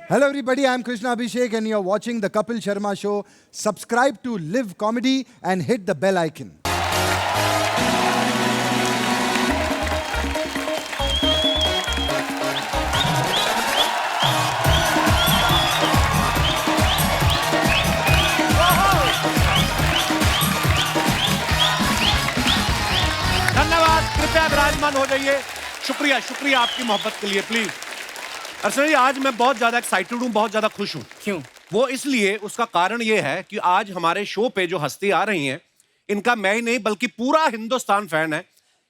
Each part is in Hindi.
Hello everybody, I'm Krishna Abhishek and you're watching the Kapil Sharma Show. Subscribe to Live Comedy and hit the bell icon. धन्यवाद, कृपया विराजमान हो जाइए। शुक्रिया शुक्रिया आपकी मोहब्बत के लिए। प्लीज अर्चना जी, आज मैं बहुत ज्यादा एक्साइटेड हूँ, बहुत ज्यादा खुश हूँ। क्यों? वो इसलिए, उसका कारण ये है कि आज हमारे शो पे जो हस्ती आ रही हैं, इनका मैं ही नहीं बल्कि पूरा हिंदुस्तान फैन है।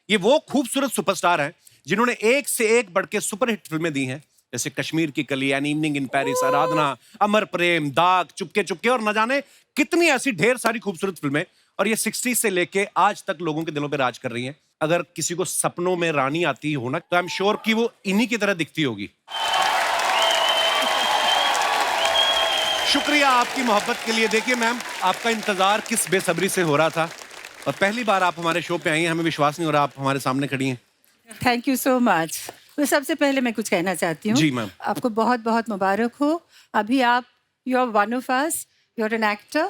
ये वो खूबसूरत सुपरस्टार हैं जिन्होंने एक से एक बढ़ के सुपरहिट फिल्में दी हैं, जैसे कश्मीर की कली, एन इवनिंग इन पेरिस, आराधना, अमर प्रेम, दाग, चुपके चुपके और न जाने कितनी ऐसी ढेर सारी खूबसूरत फिल्में। और ये 60 से लेके आज तक लोगों के दिलों पे राज कर रही हैं। अगर किसी को सपनों में रानी आती हो ना, तो आई एम श्योर कि वो इन्हीं की तरह दिखती होगी। शुक्रिया आपकी मोहब्बत के लिए। देखिए मैम, आपका इंतजार किस बेसब्री से हो रहा था और पहली बार आप हमारे शो पे आई हैं, हमें विश्वास नहीं हो रहा आप हमारे सामने खड़ी हैं। Thank you so much. तो सबसे पहले मैं कुछ कहना चाहती हूँ। जी मैम। आपको बहुत बहुत मुबारक हो। अभी आप you are one of us, you are an actor.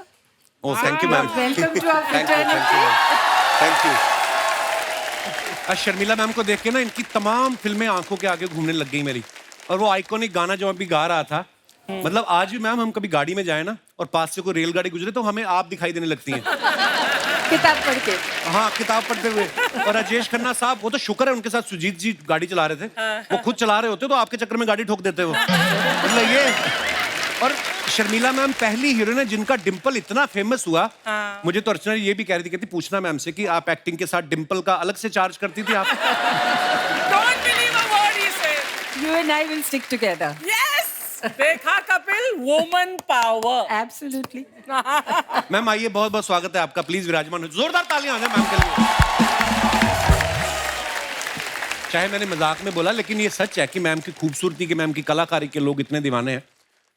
Oh thank you ma'am. Welcome to our fraternity. Thank you. आज शर्मिला मैम को देख के ना इनकी तमाम फिल्में आंखों के आगे घूमने लग गई मेरी। और वो आइकॉनिक गाना जो अभी गा रहा था, मतलब आज भी मैम हम कभी गाड़ी में जाए ना और पास से कोई रेलगाड़ी गुजरे तो हमें आप दिखाई देने लगती हैं। किताब पढ़ के। हाँ, किताब पढ़ते हुए। और राजेश खन्ना साहब, वो तो शुक्र है उनके साथ सुजीत जी गाड़ी चला रहे थे, वो खुद चला रहे होते तो आपके चक्कर में गाड़ी ठोक देते वो। मतलब ये। और शर्मिला मैम पहली हीरोइन है जिनका डिंपल इतना फेमस हुआ। मुझे तो अर्चना ये भी कह रही थी, कहती पूछना मैम से कि आप एक्टिंग के साथ डिंपल का अलग से चार्ज करती थी आप? Don't believe a word he said. You and I will stick together. Yes. देखा Kapil, woman power. Absolutely. Ma'am आइए, बहुत बहुत स्वागत है आपका। प्लीज विराजमान हो। जोरदार तालियां हो जाए मैम के लिए। चाहे मैंने मजाक में बोला, लेकिन ये सच है कि मैम की खूबसूरती के, मैम की कलाकारी के लोग इतने दीवाने हैं।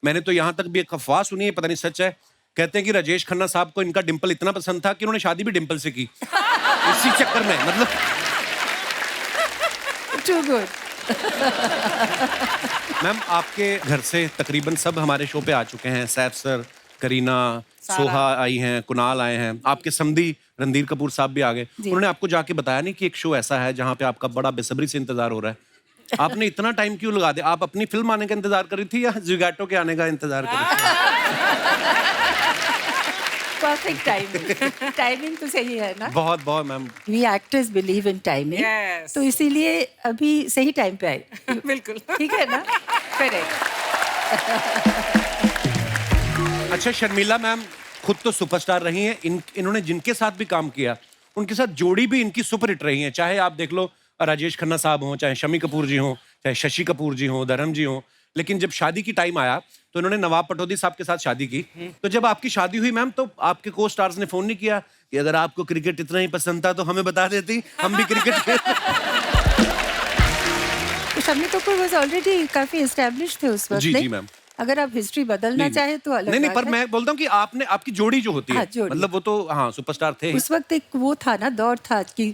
मैंने तो यहाँ तक भी एक अफवाह सुनी है, पता नहीं सच है, कहते हैं कि राजेश खन्ना साहब को इनका डिंपल इतना पसंद था कि उन्होंने शादी भी डिंपल से की। इसी चक्कर में, मतलब Too good. मैम आपके घर से तकरीबन सब हमारे शो पे आ चुके हैं। सैफ सर, करीना, सोहा आई हैं, कुणाल आए हैं, आपके समधी रणधीर कपूर साहब भी आ गए। उन्होंने आपको जाके बताया नहीं कि एक शो ऐसा है जहाँ पे आपका बड़ा बेसब्री से इंतजार हो रहा है? आपने इतना टाइम क्यों लगा दिया? आप अपनी फिल्म आने का इंतजार कर रही थी या ज़िगैटो के आने का इंतजार कर रही थी? Perfect timing. टाइमिंग तो सही है ना? बहुत बहुत ma'am. We actors believe in timing. Yes. तो इसीलिए अभी सही टाइम पे आए। बिल्कुल। ठीक है ना? करेक्ट। अच्छा शर्मिला मैम खुद तो सुपरस्टार रही हैं, इन्होंने जिनके साथ भी काम किया उनके साथ जोड़ी भी इनकी सुपरहिट रही है। चाहे आप देख लो राजेश खन्ना साहब हों, चाहे शमी कपूर जी हों, चाहे शशि कपूर जी हों, धर्म जी हों। लेकिन जब शादी की टाइम आया तो इन्होंने नवाब पटौदी साहब के साथ शादी की। तो जब आपकी शादी हुई मैम, तो आपके को स्टार्स ने फोन नहीं किया कि अगर आपको क्रिकेट इतना ही पसंद था तो हमें बता देती, हम भी क्रिकेट खेलते। शम्मी कपूर वाज ऑलरेडी काफी एस्टैब्लिश्ड थे उस वक्त। जी नहीं? जी मैम। अगर आप हिस्ट्री बदलना चाहे तो अलग नहीं नहीं, बात पर है। मैं बोलता हूँ कि आपने, आपकी जोड़ी जो होती है, हाँ, जोड़ी। मतलब वो तो हाँ सुपरस्टार थे। उस वक्त एक वो था ना, दौर था कि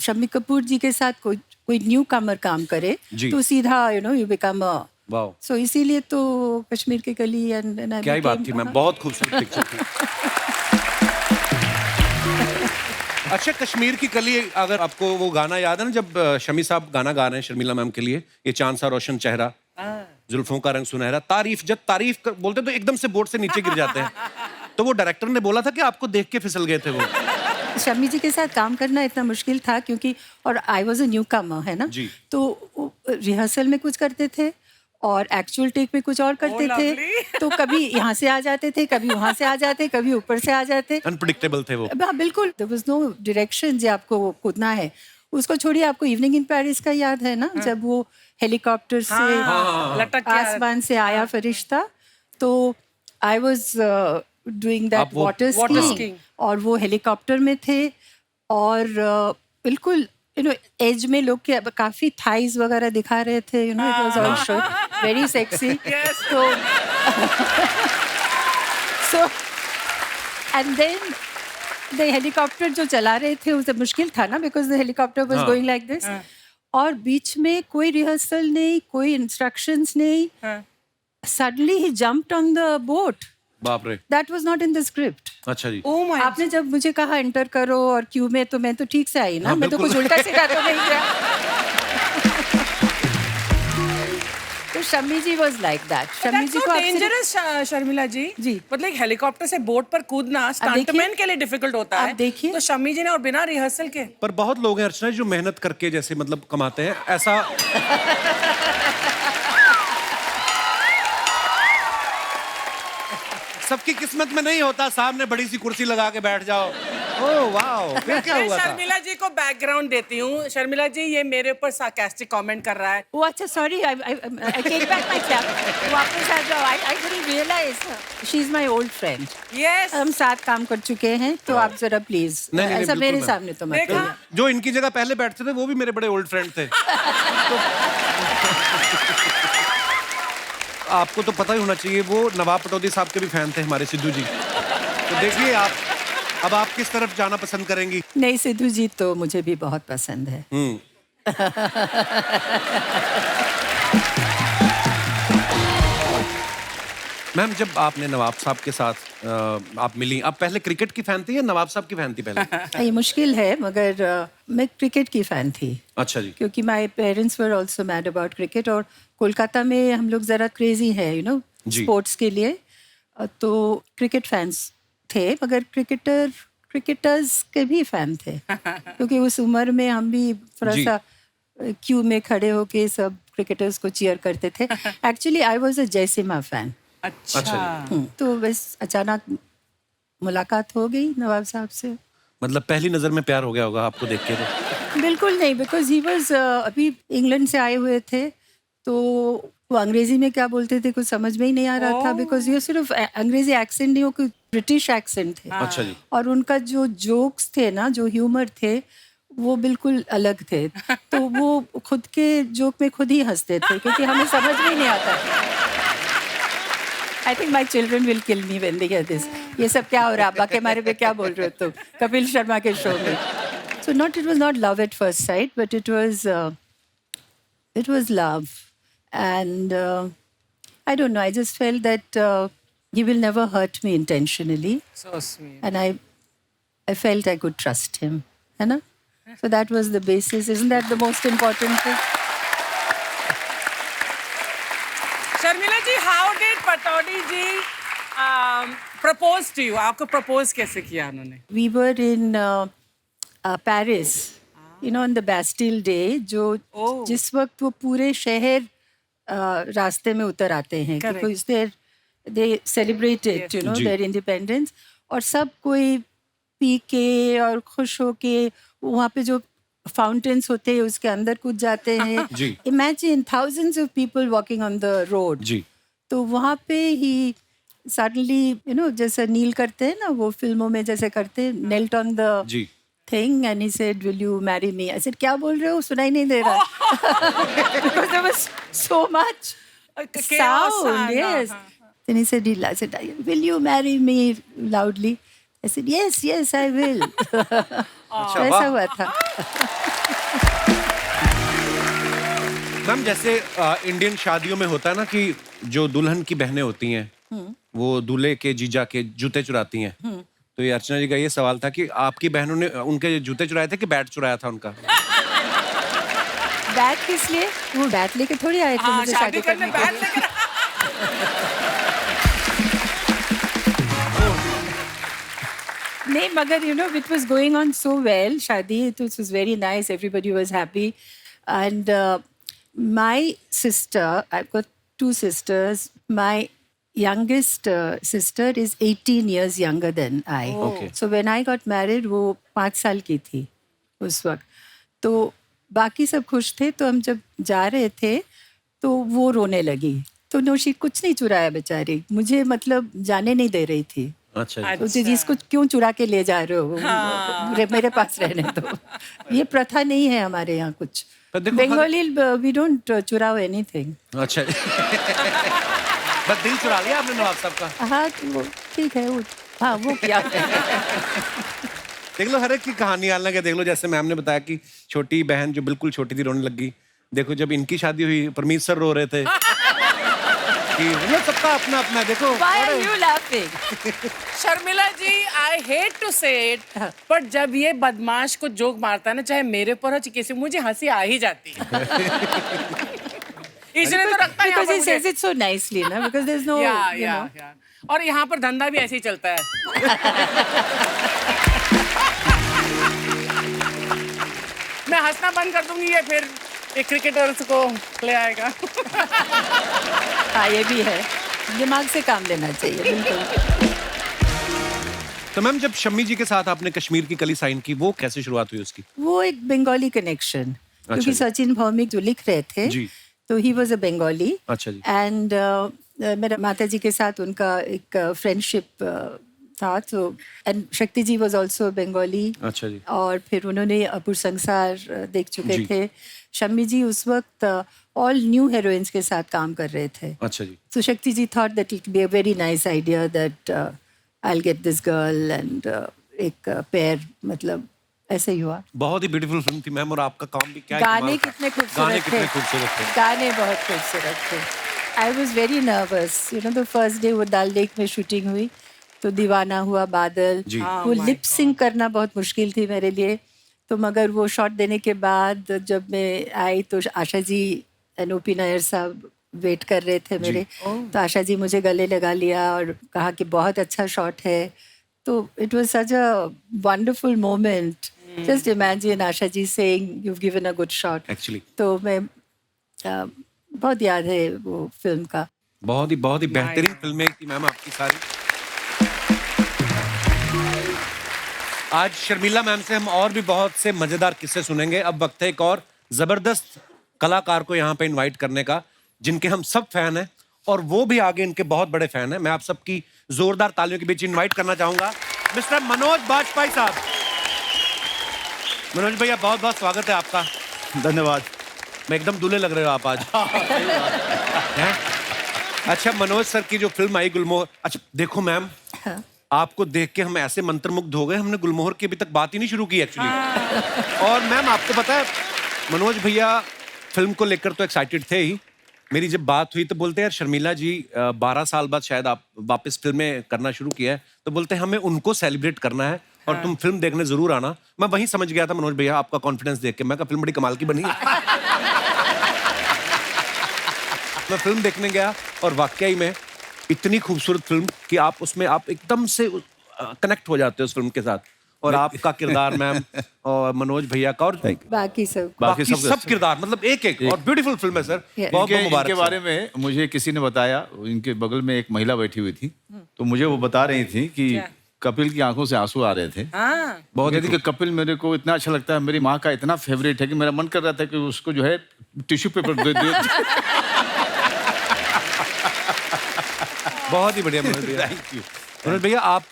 शम्मी कपूर जी के साथ कोई न्यू कमर काम करे जी। तो सीधा यू बिकम। वाओ, सो इसीलिए तो कश्मीर की कली एंड क्या ही बात थी मैम, बहुत खूबसूरत पिक्चर थी। अच्छा कश्मीर की कली, अगर आपको वो गाना याद है ना जब शमी साहब गाना गा रहे हैं शर्मिला मैम के लिए, ये चांद सा रोशन चेहरा, जुल्फों का रंग सुनहरा, तारीफ, जब तारीफ बोलते तो एकदम से बोर्ड से नीचे गिर जाते हैं। तो वो डायरेक्टर ने बोला था कि आपको देख के फिसल गए थे वो। शम्मी जी के साथ काम करना इतना मुश्किल था क्योंकि, और आई वॉज अ न्यू कमर, है ना? जी। तो रिहर्सल में कुछ करते थे और एक्चुअल टेक में कुछ और करते थे। तो कभी यहाँ से आ जाते थे, कभी वहाँ से आ जाते, कभी ऊपर से आ जाते। अनप्रिडिक्टेबल थे वो। हाँ बिल्कुल, देयर वाज नो डायरेक्शन जो आपको कूदना है। उसको छोड़िए, आपको इवनिंग इन पेरिस का याद है ना? जब वो हेलीकॉप्टर से लटक के आसमान से आया फरिश्ता, तो आई वाज डूइंग दैट आप वो वाटर water स्कीइंग, skiing। और वो हेलीकॉप्टर में थे और बिल्कुल एज में लोग के काफी थाइज वगैरह दिखा रहे थे, it was all show very sexy. So and then the helicopter जो चला रहे थे उसे मुश्किल था ना, because the helicopter was going like this, और बीच में कोई रिहर्सल नहीं, कोई इंस्ट्रक्शंस नहीं, suddenly he jumped on the boat. बाप रे, That was not in the script. अच्छा जी। Oh my आपने जब मुझे कहा एंटर करो और क्यू में, तो मैं तो ठीक से आई ना, हाँ, मैं तो बिल्कुल। कुछ उल्टा सीधा तो नहीं किया। तो Shammi ji was like that. Shammi That's ji so को आपसे dangerous, शर्मिला जी। जी। मतलब एक हेलीकॉप्टर से बोट पर कूदना स्टंटमैन के लिए डिफिकल्ट होता आप है। देखिए। तो शम्मी जी ने और बिना रिहर्सल के। पर बहुत लोग हैं अर्चना जो मेहनत करके जैसे मतलब कमाते हैं, ऐसा सबकी किस्मत में नहीं होता। सामने बड़ी सी कुर्सी लगा के बैठ जाओ। ओह वाओ, फिर क्या मैं हुआ था? शर्मिला जी को बैकग्राउंड देती हूँ। शर्मिला जी, ये मेरे ऊपर सार्कास्टिक कमेंट कर रहा है। वो अच्छा sorry I take back my clap. वापस आ जाओ। I didn't realise she is my old friend. Yes. हम साथ काम कर चुके हैं, तो आप जरा प्लीज नहीं, नहीं, ऐसा बिल्कुल मेरे मैम। सामने तो मत देखा? करिए। जो इनकी जगह पहले बैठते थे वो भी मेरे बड़े ओल्ड फ्रेंड थे। आपको तो पता ही होना चाहिए, वो नवाब पटौदी साहब के भी फैन थे हमारे, सिद्धू जी। तो देखिए आप, अब आप किस तरफ जाना पसंद करेंगी? नहीं, सिद्धू जी तो मुझे भी बहुत पसंद है। मैम, जब आपने नवाब साहब के साथ आप मिली, आप पहले क्रिकेट की फैन थी या नवाब साहब की फैन थी पहले? ये मुश्किल है, मगर मैं क्रिकेट की फैन थी, अच्छा जी। क्योंकि my parents were also mad about cricket, और कोलकाता में हम लोग ज़रा क्रेजी है जी। स्पोर्ट्स के लिए। तो क्रिकेट फैंस थे, मगर क्रिकेटर्स के भी फैन थे, क्योंकि उस उम्र में हम भी थोड़ा जी। सा क्यू में खड़े होके सब क्रिकेटर्स को चीयर करते थे। Actually I was a Jaisimha fan. अच्छा जी। तो बस अचानक मुलाकात हो गई नवाब साहब से। मतलब पहली नजर में प्यार हो गया होगा आपको देख के तो? बिल्कुल नहीं, बिकॉज ही वाज अभी इंग्लैंड से आए हुए थे, तो वो अंग्रेजी में क्या बोलते थे कुछ समझ में ही नहीं आ रहा था, बिकॉज ये सिर्फ अंग्रेजी एक्सेंट नहीं, वो कोई ब्रिटिश एक्सेंट थे। अच्छा जी। और उनका जो जोक्स थे ना, जो ह्यूमर थे, वो बिल्कुल अलग थे। तो वो खुद के जोक में खुद ही हंसते थे, क्योंकि हमें समझ में ही नहीं आता। I think my children will kill me when they hear this. ये सब क्या हो रहा है, अब्बा के बारे में क्या बोल रहे हो तुम कपिल शर्मा के शो में? So not, it was not love at first sight, but it was love, and I don't know, I just felt that he will never hurt me intentionally, So sweet. and I felt I could trust him, है ना? So that was the basis. Isn't that the most important thing? Sharmila ji, how did Pataudi ji propose to you? आपको propose कैसे किया उन्होंने? We were in Paris, on the Bastille Day, जो जिस वक्त वो पूरे शहर रास्ते में उतर आते हैं, Correct. because they celebrated, ji. their independence, और सब कोई पी के और खुश होके वहाँ पे जो फाउंटेन्स होते हैं उसके अंदर कूद जाते हैं। जी। Imagine thousands of people walking on the road. जी। तो वहाँ पे ही सडनली जैसे नील करते हैं ना, वो फिल्मों में जैसे करते हैं, knelt on the ji. thing and he said, will you marry me? I said, क्या बोल रहे हो, सुनाई नहीं दे रहा। Because there was so much Chaos, sound. Yes. Then he said, I said, will you marry me loudly? I said, yes, I will. तो ऐसा हुआ था। मैम, जैसे इंडियन शादियों में होता है ना कि जो दुल्हन की बहनें होती हैं वो दूल्हे के जीजा के जूते चुराती हैं, तो ये अर्चना जी का ये सवाल था कि आपकी बहनों ने उनके जूते चुराए थे कि बैट चुराया था उनका? बैट किस लिए? वो बैट लेके थोड़ी आए थे हाँ, मुझे शादी शादी करने करने के बैठ लिए। लेकर नहीं, मगर it was going on so well, शादी, it was very nice, everybody was happy, and my sister, I've got two sisters, my youngest sister is 18 years younger than I. Okay. So when I got married, वो 5 साल की थी उस वक्त, तो बाकी सब खुश थे, तो हम जब जा रहे थे तो वो रोने लगी, तो नौशी कुछ नहीं चुराया बेचारी, मुझे मतलब जाने नहीं दे रही थी। अच्छा जी। तो जिसको क्यों चुरा के ले जा रहे हो, मेरे पास रहने दो। ये प्रथा नहीं है हमारे यहाँ कुछ। पर देखो, बंगाली वी डोंट चुराओ एनीथिंग। अच्छा। बस दिल चुरा लिया आपने नवाब साहब का? हाँ, तो वो ठीक है, वो हाँ वो क्या देख लो, हर एक की कहानी अलग है। देख लो, जैसे मैम ने बताया कि छोटी बहन जो बिल्कुल छोटी थी रोने लगी, देखो जब इनकी शादी हुई परमीत सर रो रहे थे। कि मतलब सबका अपना अपना देखो। Why are you laughing? Sharmila ji, I hate to say it, but जब ये बदमाश को जोक मारता है ना, चाहे मेरे पर हो चाहे किसी, मुझे हंसी आ ही जाती है। इसलिए तो रखता है यहाँ Because पर he मुझे। says it so nicely, ना? Because there's no, you know. और यहाँ पर धंधा भी ऐसे ही चलता है। मैं हंसना बंद कर दूंगी, ये फिर एक क्रिकेटर्स को ले आएगा। हाँ, ये भी है। दिमाग से काम लेना चाहिए, बिल्कुल। तो मैम, जब शम्मी जी के साथ आपने कश्मीर की कली साइन की, वो कैसे शुरुआत हुई उसकी? वो एक बंगाली कनेक्शन, क्योंकि जी। सचिन भौमिक जो लिख रहे थे, जी। तो ही वॉज अ बंगाली। अच्छा जी। एंड मेरा माता जी के साथ उनका एक फ्रेंडशिप था, तो एंड शक्ति जी वॉज ऑल्सो बंगाली। अच्छा जी। और फिर उन्होंने अपुर संसार देख चुके जी। थे। शम्मी जी उस वक्त ऑल न्यू हीरोइंस के साथ काम कर रहे थे। अच्छा जी। So Shakti ji thought that it would be a very nice idea that I'll get this girl and एक pair, मतलब ऐसे ही हुआ। बहुत ही ब्यूटीफुल फिल्म थी मैम, और आपका काम भी क्या गाने कमाल था। कितने गाने खूबसूरत कितने थे। खूबसूरत थे। गाने बहुत खूबसूरत थे। I was very nervous, you know, the first day वो दाल लेक में शूटिंग हुई, तो दीवाना हुआ बादल, जी। वो my लिप सिंक करना बहुत मुश्किल थी मेरे लिए। तो मगर वो शॉट देने के बाद जब मैं आई तो आशा जी एंड ओपी नायर साहब वेट कर रहे थे मेरे। तो आशा जी मुझे गले लगा लिया और कहा कि बहुत अच्छा शॉट है। तो it was such a wonderful moment. Just imagine Asha ji saying you given a good shot. Actually तो मैं बहुत याद है वो फिल्म का। बहुत ही बेहतरीन फिल्में थी मैम आपकी सारी। आज शर्मिला मैम से हम और भी बहुत से मजेदार किस्से सुनेंगे। अब वक्त है एक और जबरदस्त कलाकार को यहाँ पे इनवाइट करने का, जिनके हम सब फैन हैं, और वो भी आगे इनके बहुत बड़े फैन हैं। मैं आप सबकी जोरदार तालियों के बीच इनवाइट करना चाहूंगा मिस्टर मनोज बाजपेयी साहब। मनोज भैया, बहुत बहुत स्वागत है आपका। धन्यवाद। मैं एकदम दूल्हे लग रहे हो आप आज। हैं? अच्छा, मनोज सर की जो फिल्म आई गुलमोहर, अच्छा देखो मैम, आपको देख के हम ऐसे मंत्रमुग्ध हो गए, हमने गुलमोहर की अभी तक बात ही नहीं शुरू की एक्चुअली। और मैम आपको पता है, मनोज भैया फिल्म को लेकर तो एक्साइटेड थे ही। मेरी जब बात हुई तो बोलते हैं यार शर्मिला जी 12 साल बाद शायद आप वापस फिल्में करना शुरू किया है, तो बोलते हैं हमें उनको सेलिब्रेट करना है और तुम फिल्म देखने जरूर आना। मैं वहीं समझ गया था मनोज भैया आपका कॉन्फिडेंस देख के, मैं कहा फिल्म बड़ी कमाल की बनी है। मैं फिल्म देखने गया और वाकई में इतनी खूबसूरत फिल्म कि आप उसमें आप एकदम से कनेक्ट हो जाते हो उस फिल्म के साथ। और आपका किरदार मैम और मनोज भैया का और बाकी सब बाकी सब किरदार, मतलब एक एक और ब्यूटीफुल फिल्म है सर। Yes. बहुत बहुत मुबारक इनके सर। बारे में मुझे किसी ने बताया, इनके बगल में एक महिला बैठी हुई थी, तो मुझे वो बता रही थी कि कपिल की आंखों से आंसू आ रहे थे। हाँ, बहुत कहती कि कपिल मेरे को इतना अच्छा लगता है, मेरी माँ का इतना फेवरेट है कि मेरा मन कर रहा था कि उसको जो है टिश्यू पेपर दे दे। बहुत ही बढ़िया मनोज भैया। Thank you. मनोज भैया, आप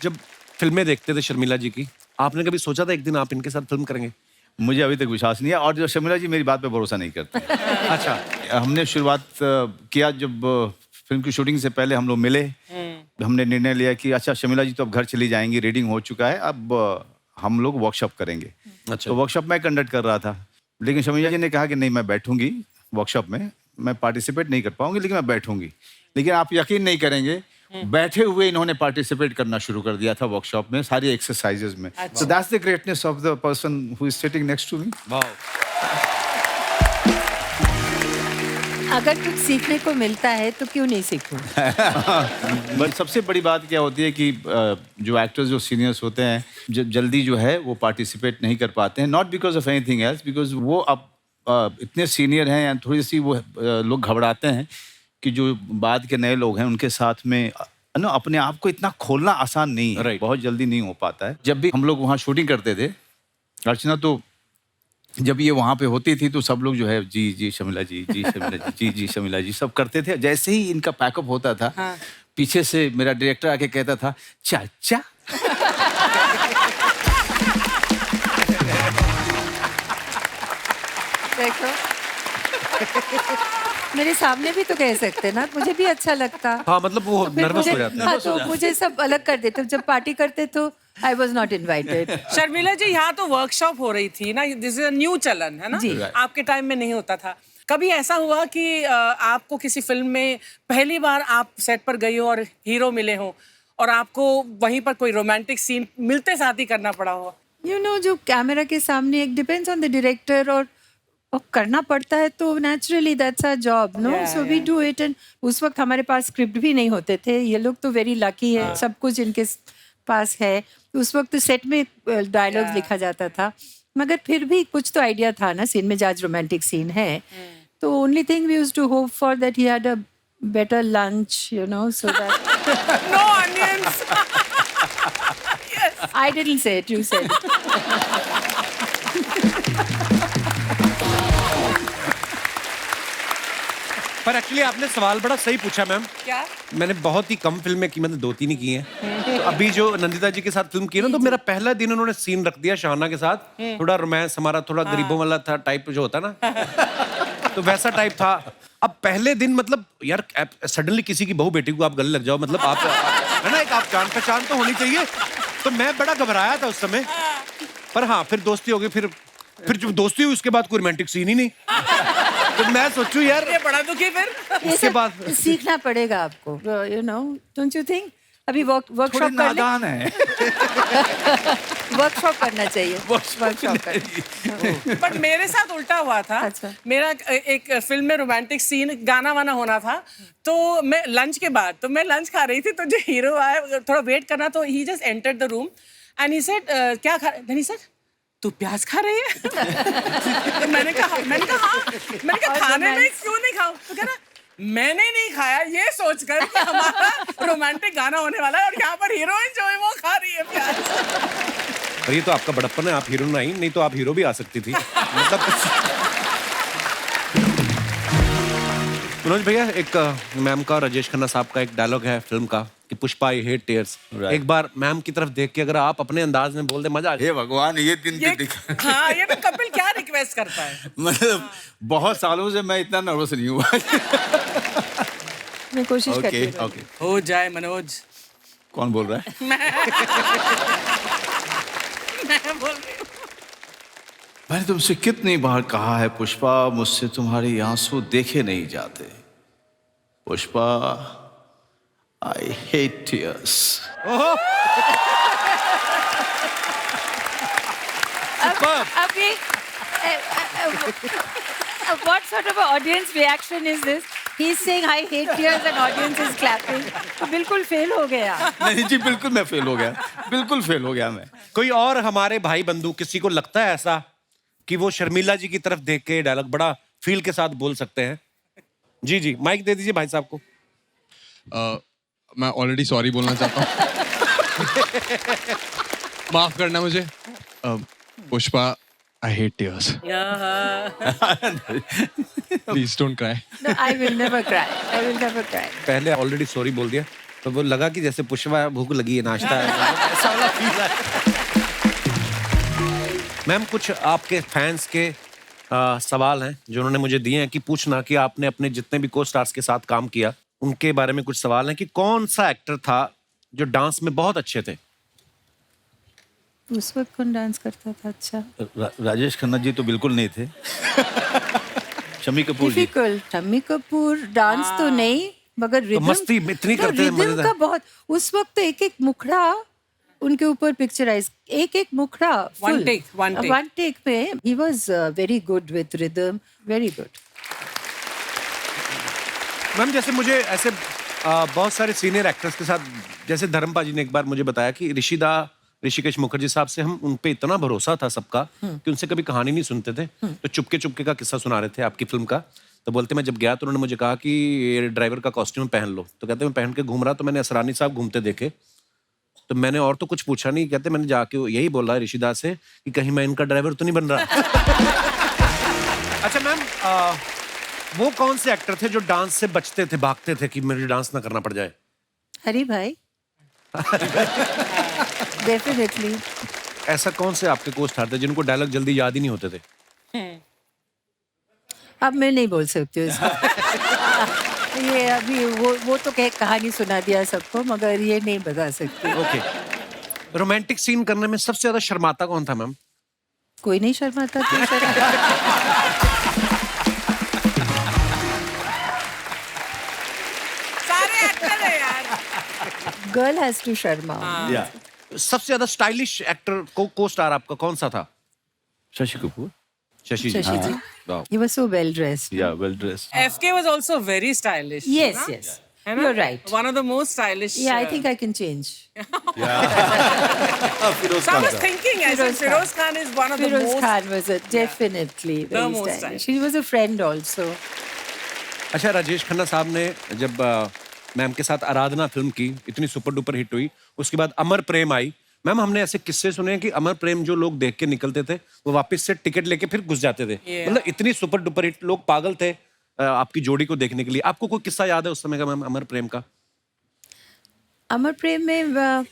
जब फिल्में देखते थे शर्मिला जी की, आपने कभी सोचा था एक दिन आप इनके साथ फिल्म करेंगे? मुझे अभी तक विश्वास नहीं है, और जो शर्मिला जी मेरी बात पे भरोसा नहीं करते। अच्छा, हमने शुरुआत किया जब फिल्म की शूटिंग से पहले हम लोग मिले, हमने निर्णय लिया कि अच्छा शर्मिला जी तो अब घर चली जाएंगी, रीडिंग हो चुका है, अब हम लोग वर्कशॉप करेंगे। अच्छा। तो वर्कशॉप मैं कंडक्ट कर रहा था, लेकिन शर्मिला जी ने कहा कि नहीं, मैं बैठूंगी वर्कशॉप में, मैं पार्टिसिपेट नहीं कर पाऊंगी लेकिन मैं बैठूंगी। लेकिन आप यकीन नहीं करेंगे, बैठे हुए इन्होंने पार्टिसिपेट करना शुरू कर दिया था वर्कशॉप में, सारी एक्सरसाइजेज में। So that's the greatness of the person who is sitting next to me. वाह। अगर कुछ सीखने को मिलता है तो क्यों नहीं सीखूं? बट सबसे बड़ी बात क्या होती है कि जो एक्टर्स जो सीनियर्स होते हैं जल्दी जो है वो पार्टिसिपेट नहीं कर पाते हैं, not because of anything else, because वो अब इतने सीनियर हैं या थोड़ी सी वो लोग घबराते हैं कि जो बाद के नए लोग हैं उनके साथ में ना अपने आप को इतना खोलना आसान नहीं है। Right. बहुत जल्दी नहीं हो पाता है। जब भी हम लोग वहाँ शूटिंग करते थे अर्चना, तो जब ये वहाँ पे होती थी तो सब लोग जो है जी जी शर्मिला जी, जी शर्मिला जी, जी जी शर्मिला जी सब करते थे। जैसे ही इनका पैकअप होता था, पीछे से मेरा डायरेक्टर आके कहता था चाचा। देखो, मेरे सामने भी तो कह सकते ना, मुझे भी अच्छा लगता। हाँ, मतलब वो फिर नर्वस हो मुझे- जाते हैं। हाँ, तो मुझे सब अलग कर देते। जब पार्टी करते तो I was not invited. Sharmila ji यहाँ तो वर्कशॉप हो रही थी ना, दिस इज अ न्यू चलन है ना, जी। आपके टाइम में नहीं होता था। कभी ऐसा हुआ कि आपको किसी फिल्म में पहली बार आप सेट पर गई हो और हीरो मिले हो और आपको वहीं पर कोई रोमांटिक सीन मिलते साथ ही करना पड़ा हो? यू नो जो कैमरा के सामने एक डिपेंड्स ऑन द डायरेक्टर और करना पड़ता है तो naturally that's our job no Yeah, so we do it and उस वक्त हमारे पास स्क्रिप्ट भी नहीं होते थे ये लोग तो वेरी लकी है सब कुछ इनके पास है उस वक्त तो सेट में डायलॉग्स लिखा जाता था मगर फिर भी कुछ तो आइडिया था ना सीन में आज रोमांटिक सीन है तो only thing we used to hope for that he had a better lunch you know so that No onions. I didn't say it you said it. पर एक्चुअली आपने सवाल बड़ा सही पूछा मैम। क्या? मैंने बहुत ही कम फिल्में की, मैंने 2-3 ही की हैं। तो अभी जो नंदिता जी के साथ फिल्म की है ना, तो मेरा पहला दिन उन्होंने सीन रख दिया शाहना के साथ। थोड़ा रोमांस हमारा थोड़ा गरीबों वाला था टाइप जो होता है ना, तो वैसा टाइप था। अब पहले दिन मतलब यार सडनली किसी की बहू बेटी को आप गले लग जाओ, मतलब आप है ना, एक आप जान पहचान तो होनी चाहिए। तो मैं बड़ा घबराया था उस समय, पर हाँ फिर दोस्ती हो गई। फिर जो दोस्ती हुई उसके बाद कोई रोमांटिक सीन ही नहीं। तो मैं सोचूं यार ये बड़ा दुखी फिर। ये उसके सब बाद सीखना पड़ेगा आपको you know don't you think अभी थोड़े वर्कशॉप कर ले नादान है। वर्कशॉप करना चाहिए वर्कशॉप करना बट मेरे साथ उल्टा हुआ था। अच्छा। मेरा एक फिल्म में रोमांटिक सीन गाना वाना होना था, तो मैं लंच के बाद तो मैं लंच खा रही थी, तो जो हीरो आया थोड़ा वेट करना, तो he just entered the room and he said क्या खा रही है? तू प्याज खा रही है? तो मैंने कहा हाँ। खाने में क्यों नहीं खाऊं? तो कह रहा मैंने नहीं खाया ये सोचकर कि हमारा रोमांटिक गाना होने वाला है और यहाँ पर हीरोइन जो है वो खा रही है प्याज। और ये तो आपका बड़प्पन है, आप हीरोइन आई, नहीं तो आप हीरो भी आ सकती थी। मतलब मनोज भैया, एक मैम का और राजेश खन्ना साहब का एक डायलॉग है फिल्म का कि पुष्पा आई हेट टीयर्स। एक बार मैम की तरफ देख के अगर आप अपने अंदाज में बोल दे, मजा आ जाए। हे भगवान, ये दिन ये भी दिखा। हाँ, ये तो कपिल क्या रिक्वेस्ट करता है। मतलब बहुत सालों से मैं इतना नर्वस नहीं हुआ। मैं कोशिश करती ओके हूँ ओके। हो जाए मनोज। कौन बोल रहा है? मैं बोल रही हूँ। मैंने तुमसे कितनी बार कहा है पुष्पा, मुझसे तुम्हारे आंसू देखे नहीं जाते। Pushpa, I hate tears. अब ये what sort of a audience reaction is this? He's saying I hate tears and audience is clapping. तो बिल्कुल फेल हो गया। नहीं जी, बिल्कुल मैं फेल हो गया, बिल्कुल फेल हो गया मैं। कोई और हमारे भाई बंधु किसी को लगता है ऐसा कि वो शर्मिला जी की तरफ देख के डायलॉग बड़ा फील के साथ बोल सकते हैं? जी जी, माइक दे दीजिए भाई साहब को। मैं ऑलरेडी सॉरी बोलना चाहता हूँ। माफ करना मुझे। Pushpa, I hate tears. Please don't cry. No, I will never cry. I will never cry. पहले ऑलरेडी सॉरी बोल दिया तो वो लगा कि जैसे पुष्पा भूख लगी है, नाश्ता है, ऐसा वाला फील है। मैम, कुछ आपके फैंस के सवाल हैं जो उन्होंने मुझे दिए हैं कि पूछना कि आपने अपने जितने भी को स्टार्स के साथ काम किया उनके बारे में कुछ सवाल हैं कि कौन सा एक्टर था जो डांस में बहुत अच्छे थे? उस वक्त कौन डांस करता था अच्छा? राजेश खन्ना जी तो बिल्कुल नहीं थे। शम्मी कपूर जी। डिफिकल्ट। शम्मी कपूर डांस तो नहीं मगर रिदम मस्ती इतनी करते हैं, रिदम मजेदार। का बहुत। उस वक्त एक एक मुखड़ा उनके ऊपर पिक्चराइज, एक एक मुखड़ा One take. में he was very good with rhythm, very good. Ma'am, जैसे मुझे ऐसे बहुत सारे सीनियर एक्टर्स के साथ, जैसे धर्मपा जी ने एक बार मुझे बताया कि ऋषिकेश मुखर्जी साहब से हम उन पे इतना भरोसा था सबका कि उनसे कभी कहानी नहीं सुनते थे, तो चुपके चुपके का किस्सा सुना रहे थे आपकी फिल्म का। तो बोलते मैं जब गया तो उन्होंने मुझे कहा कि ये ड्राइवर का कॉस्ट्यूम पहन लो, तो कहते मैं पहन के घूम रहा, तो मैंने असरानी साहब घूमते देखे, तो मैंने और तो कुछ पूछा नहीं, कहते मैंने जाके यही बोला ऋषिदास से कि कहीं मैं इनका ड्राइवर तो नहीं बन रहा। अच्छा मैम, वो कौन से एक्टर थे जो डांस से बचते थे, भागते थे कि मुझे डांस ना करना पड़ जाए? हरी भाई। डेफिनेटली। ऐसा कौन से आपके को स्टार थे जिनको डायलॉग जल्दी याद ही नहीं होते थे? अब मैं नहीं बोल सकती हूँ इसको। ये अभी वो तो कहानी सुना दिया सबको, मगर ये नहीं बता सकती। ओके। रोमांटिक सीन करने में सबसे ज्यादा शर्माता कौन था मैम? कोई नहीं शर्माता, तू शर्मा। है यार. Girl has to Sharma. या सबसे ज्यादा स्टाइलिश एक्टर को स्टार आपका कौन सा था? शशि कपूर. शशि जी. शशि जी. वाह. He was so well dressed. या well dressed. FK was also very stylish. Yes, na? yes. है ना? You're right. One of the most stylish. Yeah, I think I can change. Firoz So I Khan was का. thinking, I said Firoz Khan. Firoz Khan is one of the Firoz most. Khan was definitely very most stylish. He was a friend also. अच्छा, राजेश खन्ना साहब ने जब मैम के साथ आराधना फिल्म की, इतनी सुपर डुपर हिट हुई, उसके बाद अमर प्रेम आई. मैम, हमने ऐसे किस्से सुने हैं कि अमर प्रेम जो लोग देख के निकलते थे, वो वापस से टिकट लेके फिर घुस जाते थे. Yeah. मतलब इतनी सुपर डुपर हिट, लोग पागल थे आपकी जोड़ी को देखने के लिए. आपको कोई किस्सा याद है उस समय का मैम अमर प्रेम का? अमर प्रेम में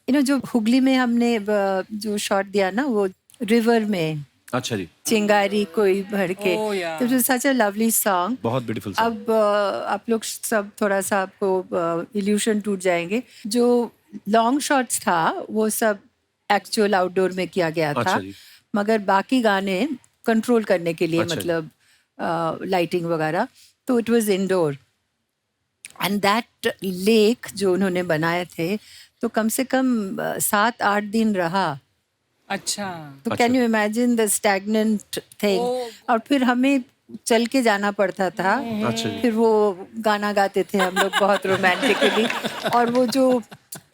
जो हुगली में हमने जो शॉट दिया ना, वो रिवर में अच्छा जी. चिंगारी कोई भर के. Oh, yeah. It was such a lovely song. बहुत ब्यूटीफुल. अब आप लोग सब थोड़ा सा आपको इल्यूशन टूट जाएंगे. जो लॉन्ग शॉट्स था वो सब एक्चुअल आउटडोर में किया गया था. अच्छा जी. मगर बाकी गाने कंट्रोल करने के लिए, अच्छा जी. मतलब लाइटिंग वगैरह, तो it was indoor. And that lake जो उन्होंने बनाए थे, तो कम से कम 7-8 दिन रहा. अच्छा. तो can you imagine the stagnant thing. और फिर हमें चल के जाना पड़ता था. अच्छा जी. फिर वो गाना गाते थे हम लोग बहुत रोमांटिकली. और वो जो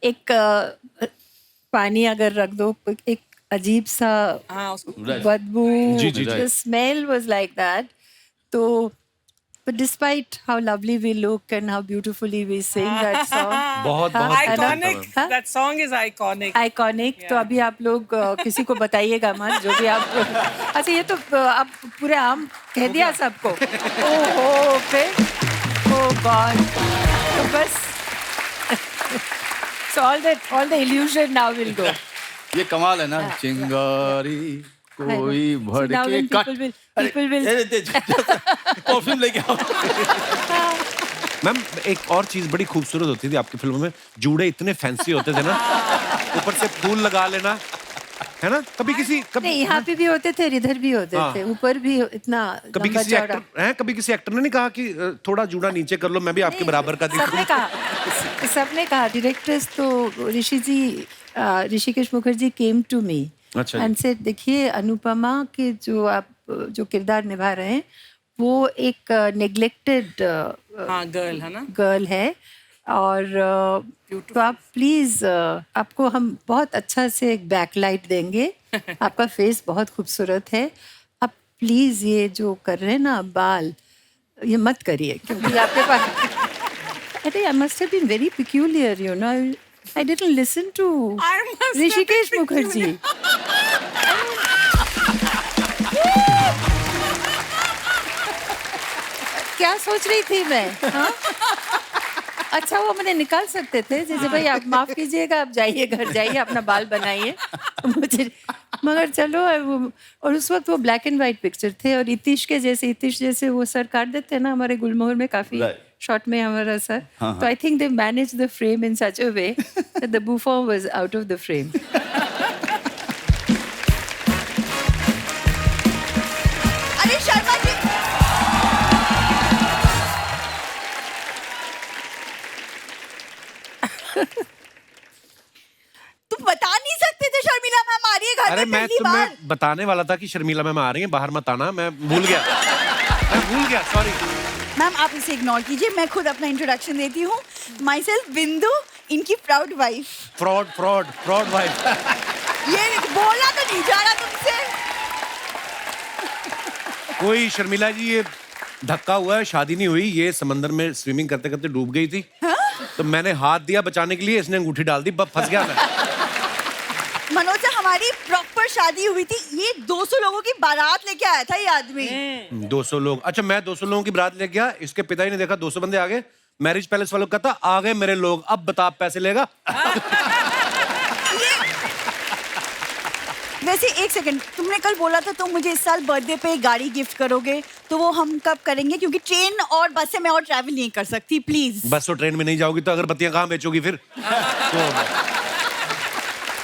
एक पानी अगर रख दो, एक अजीब सा हाँ, उसको बदबू, जी, जी, the smell was like that. तो but despite how lovely we look and how beautifully we sing that song, बहुत हाँ, बहुत iconic. हाँ? That song is iconic. Iconic. तो अभी आप लोग किसी को बताइएगा मत, जो भी आप. अच्छा, ये तो आप पूरे आम कह दिया सबको. ओहो, फिर ओ गॉड. तो बस so all the illusion now will go. ये कमाल है ना, चिंगारी कोई So भर now के when cut. people will perfume लेके आओ. मैम, एक और चीज बड़ी खूबसूरत होती थी आपकी फिल्मों में. जूड़े इतने फैंसी होते थे ना, ऊपर से फूल लगा लेना, है ना? कभी नहीं, यहाँ पे भी होते थे, इधर भी होते हाँ. थे, ऊपर भी इतना कभी लंबा किसी चौड़ा. एक्टर हैं, कभी किसी एक्टर ने नहीं कहा कि थोड़ा जूड़ा नीचे कर लो, मैं भी आपके बराबर का सबने दिखूं? कहा, सबने कहा. डायरेक्टर्स तो Rishikesh Mukherjee came to me अच्छा जी. एंड सेड, देखिए अनुपमा के जो आप जो किरदार निभा रहे हैं, वो एक नेग्लेक्टेड हाँ, गर्ल है ना. गर्ल है. और तो आप प्लीज, आपको हम बहुत अच्छा से एक बैकलाइट देंगे. आपका फेस बहुत खूबसूरत है. आप प्लीज ये जो कर रहे हैं ना बाल, ये मत करिए, क्योंकि आपके पास. अरे, I must have been very peculiar, you know. I didn't listen to I must have Rishikesh been Mukherjee. क्या सोच रही थी मैं, हाँ? अच्छा, वो मैंने निकाल सकते थे, जैसे भाई आप माफ कीजिएगा, आप जाइए, घर जाइए, अपना बाल बनाइए. मुझे, मगर चलो वो. और उस वक्त वो ब्लैक एंड व्हाइट पिक्चर थे, और इतिश जैसे वो सर काट देते हैं ना हमारे गुलमोहर में, काफी शॉर्ट में हमारा सर. तो I think they manage the frame in such a way that the बुफॉन was out of the frame. अरे शर्मा जी, तुम बता नहीं सकते थे शर्मिला मैम आ रही है घर अरे, में मैं पहली बार. तुम्हें बताने वाला था कि शर्मिला मैम आ रही हैं, बाहर मत आना. मैं भूल गया, सॉरी. मैम आप इसे इग्नोर कीजिए, मैं खुद अपना इंट्रोडक्शन देती हूँ. माई सेल्फ बिंदु, इनकी प्राउड वाइफ. Fraud wife. ये बोला तो नहीं जा रहा तुमसे. कोई शर्मिला जी, ये धक्का हुआ है, शादी नहीं हुई. ये समंदर में स्विमिंग करते करते डूब गई थी. तो मैंने हाथ दिया बचाने के लिए, इसने अंगूठी डाल दी, फंस गया मैं. मनोज से हमारी प्रॉपर शादी हुई थी. ये 200 लोगों की बारात लेके आया था ये आदमी. 200 लोग. अच्छा, मैं 200 लोगों की बारात ले गया. इसके पिता ने देखा 200 बंदे आ गए. मैरिज पैलेस वालों का था, आ गए मेरे लोग, अब बता आप पैसे लेगा? वैसे एक सेकंड, तुमने कल बोला था तुम मुझे इस साल बर्थडे पे गाड़ी गिफ्ट करोगे, तो वो हम कब करेंगे? क्योंकि ट्रेन और बस से मैं और ट्रैवल नहीं कर सकती. प्लीज. बस और ट्रेन में नहीं जाओगी तो अगरबत्तियां कहाँ बेचोगी फिर? तो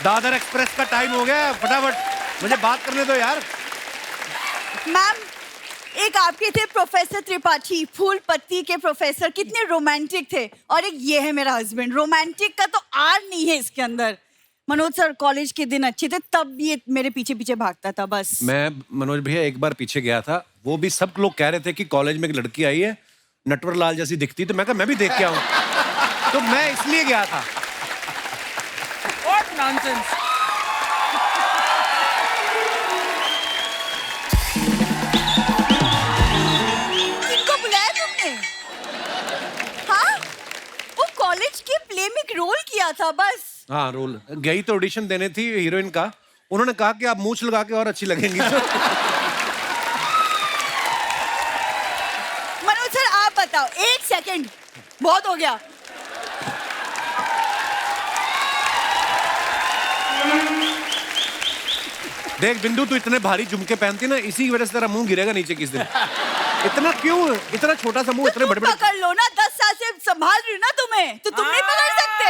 दादर एक्सप्रेस का टाइम हो गया, फटाफट मुझे बात करने दो यार. मैम एक आपके थे प्रोफेसर त्रिपाठी, फूल पत्ती के प्रोफेसर, कितने रोमांटिक थे, और एक ये है मेरा हस्बैंड। रोमांटिक का तो आर नहीं है इसके अंदर। मनोज सर, कॉलेज के दिन अच्छे थे, तब ये मेरे पीछे पीछे भागता था बस। मैं मनोज भैया एक बार पीछे गया था, वो भी सब लोग कह रहे थे कि कॉलेज में एक लड़की आई है नटवर लाल जैसी दिखती, तो मैं कहा मैं भी देख के आऊं। तो मैं इसलिए गया था। What nonsense. इनको बुलाया तुमने? हाँ, वो कॉलेज के प्ले में एक रोल किया था बस। हाँ, रोल गई तो ऑडिशन देने थी हीरोइन का, उन्होंने कहा कि आप मूंछ लगा के और अच्छी लगेंगी। मनोज सर आप बताओ, 1 सेकंड बहुत हो गया। देख बिंदु, तू इतने भारी झुमके पहनती ना, इसी की वजह से तेरा मुंह गिरेगा नीचे किस दिन। इतना क्यों, इतना छोटा सा मुंह, इतने तुम बड़े बड़े। पकड़ लो ना, 10 साल से संभाल रही हूँ ना तुम्हें, तो तुम नहीं पकड़ सकते।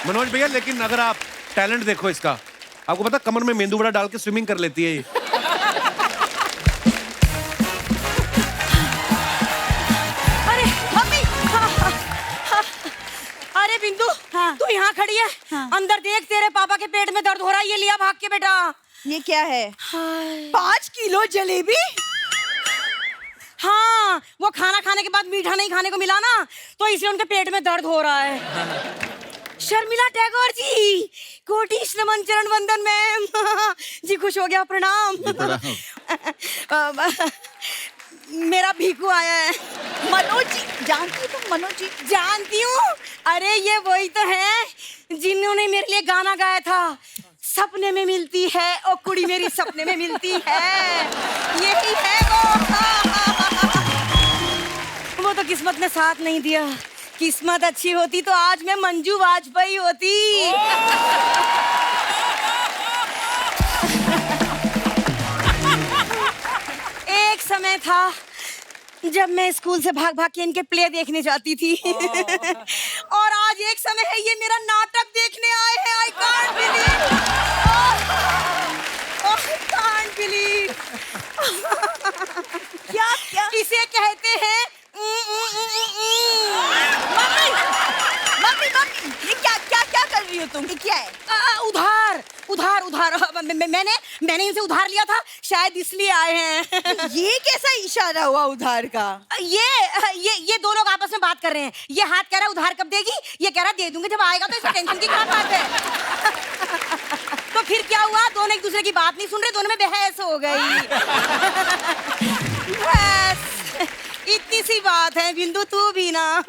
मनोज भैया, लेकिन अगर आप टैलेंट देखो इसका, आपको पता कमर में मेंदू वड़ा डाल के स्विमिंग कर लेती है ये। अरे मम्मी, अरे बिंदु, हाँ। तू यहाँ खड़ी है, हाँ। अंदर देख, तेरे पापा के पेट में दर्द हो रहा है, ये लिया भाग के बेटा। ये क्या है? 5 किलो जलेबी? हाँ, वो खाना खाने के बाद मीठा नहीं खाने को मिला ना, तो इसलिए उनके पेट में दर्द हो रहा है। शर्मिला टैगोर जी, कोटि नमन, चरण वंदन मैम। जी खुश हो गया, प्रणाम। मेरा भीखू आया है। मनोज जी जानती हो तुम? मनोज जी जानती हूँ, अरे ये वही तो है जिन्होंने मेरे लिए गाना गाया था, सपने में मिलती है ओ कुड़ी मेरी सपने में मिलती है, यही है वो तो किस्मत ने साथ नहीं दिया। किस्मत अच्छी होती तो आज मैं मंजू वाजपेयी होती। एक समय था जब मैं स्कूल से भाग भाग के इनके प्ले देखने जाती थी। और आज एक समय है ये मेरा नाटक देखने आए हैं। I can't believe, I can't believe. क्या क्या? इसे कहते हैं मम्मी मम्मी मम्मी, ये क्या क्या क्या कर रही हो तुम? ये क्या है? उधार उधार उधार। मैंने इनसे उधार लिया था, शायद इसलिए आए हैं। ये कैसा इशारा हुआ उधार का? ये दो लोग आपस में बात कर रहे हैं। ये हाथ कह रहा है उधार कब देगी, ये कह रहा है दे दूंगी जब आएगा। तो इसे टेंशन की क्या बात है? तो फिर क्या हुआ, दोनों एक दूसरे की बात नहीं सुन रहे, दोनों में बहस हो गई। बस इतनी सी बात है। बिंदु तू भी ना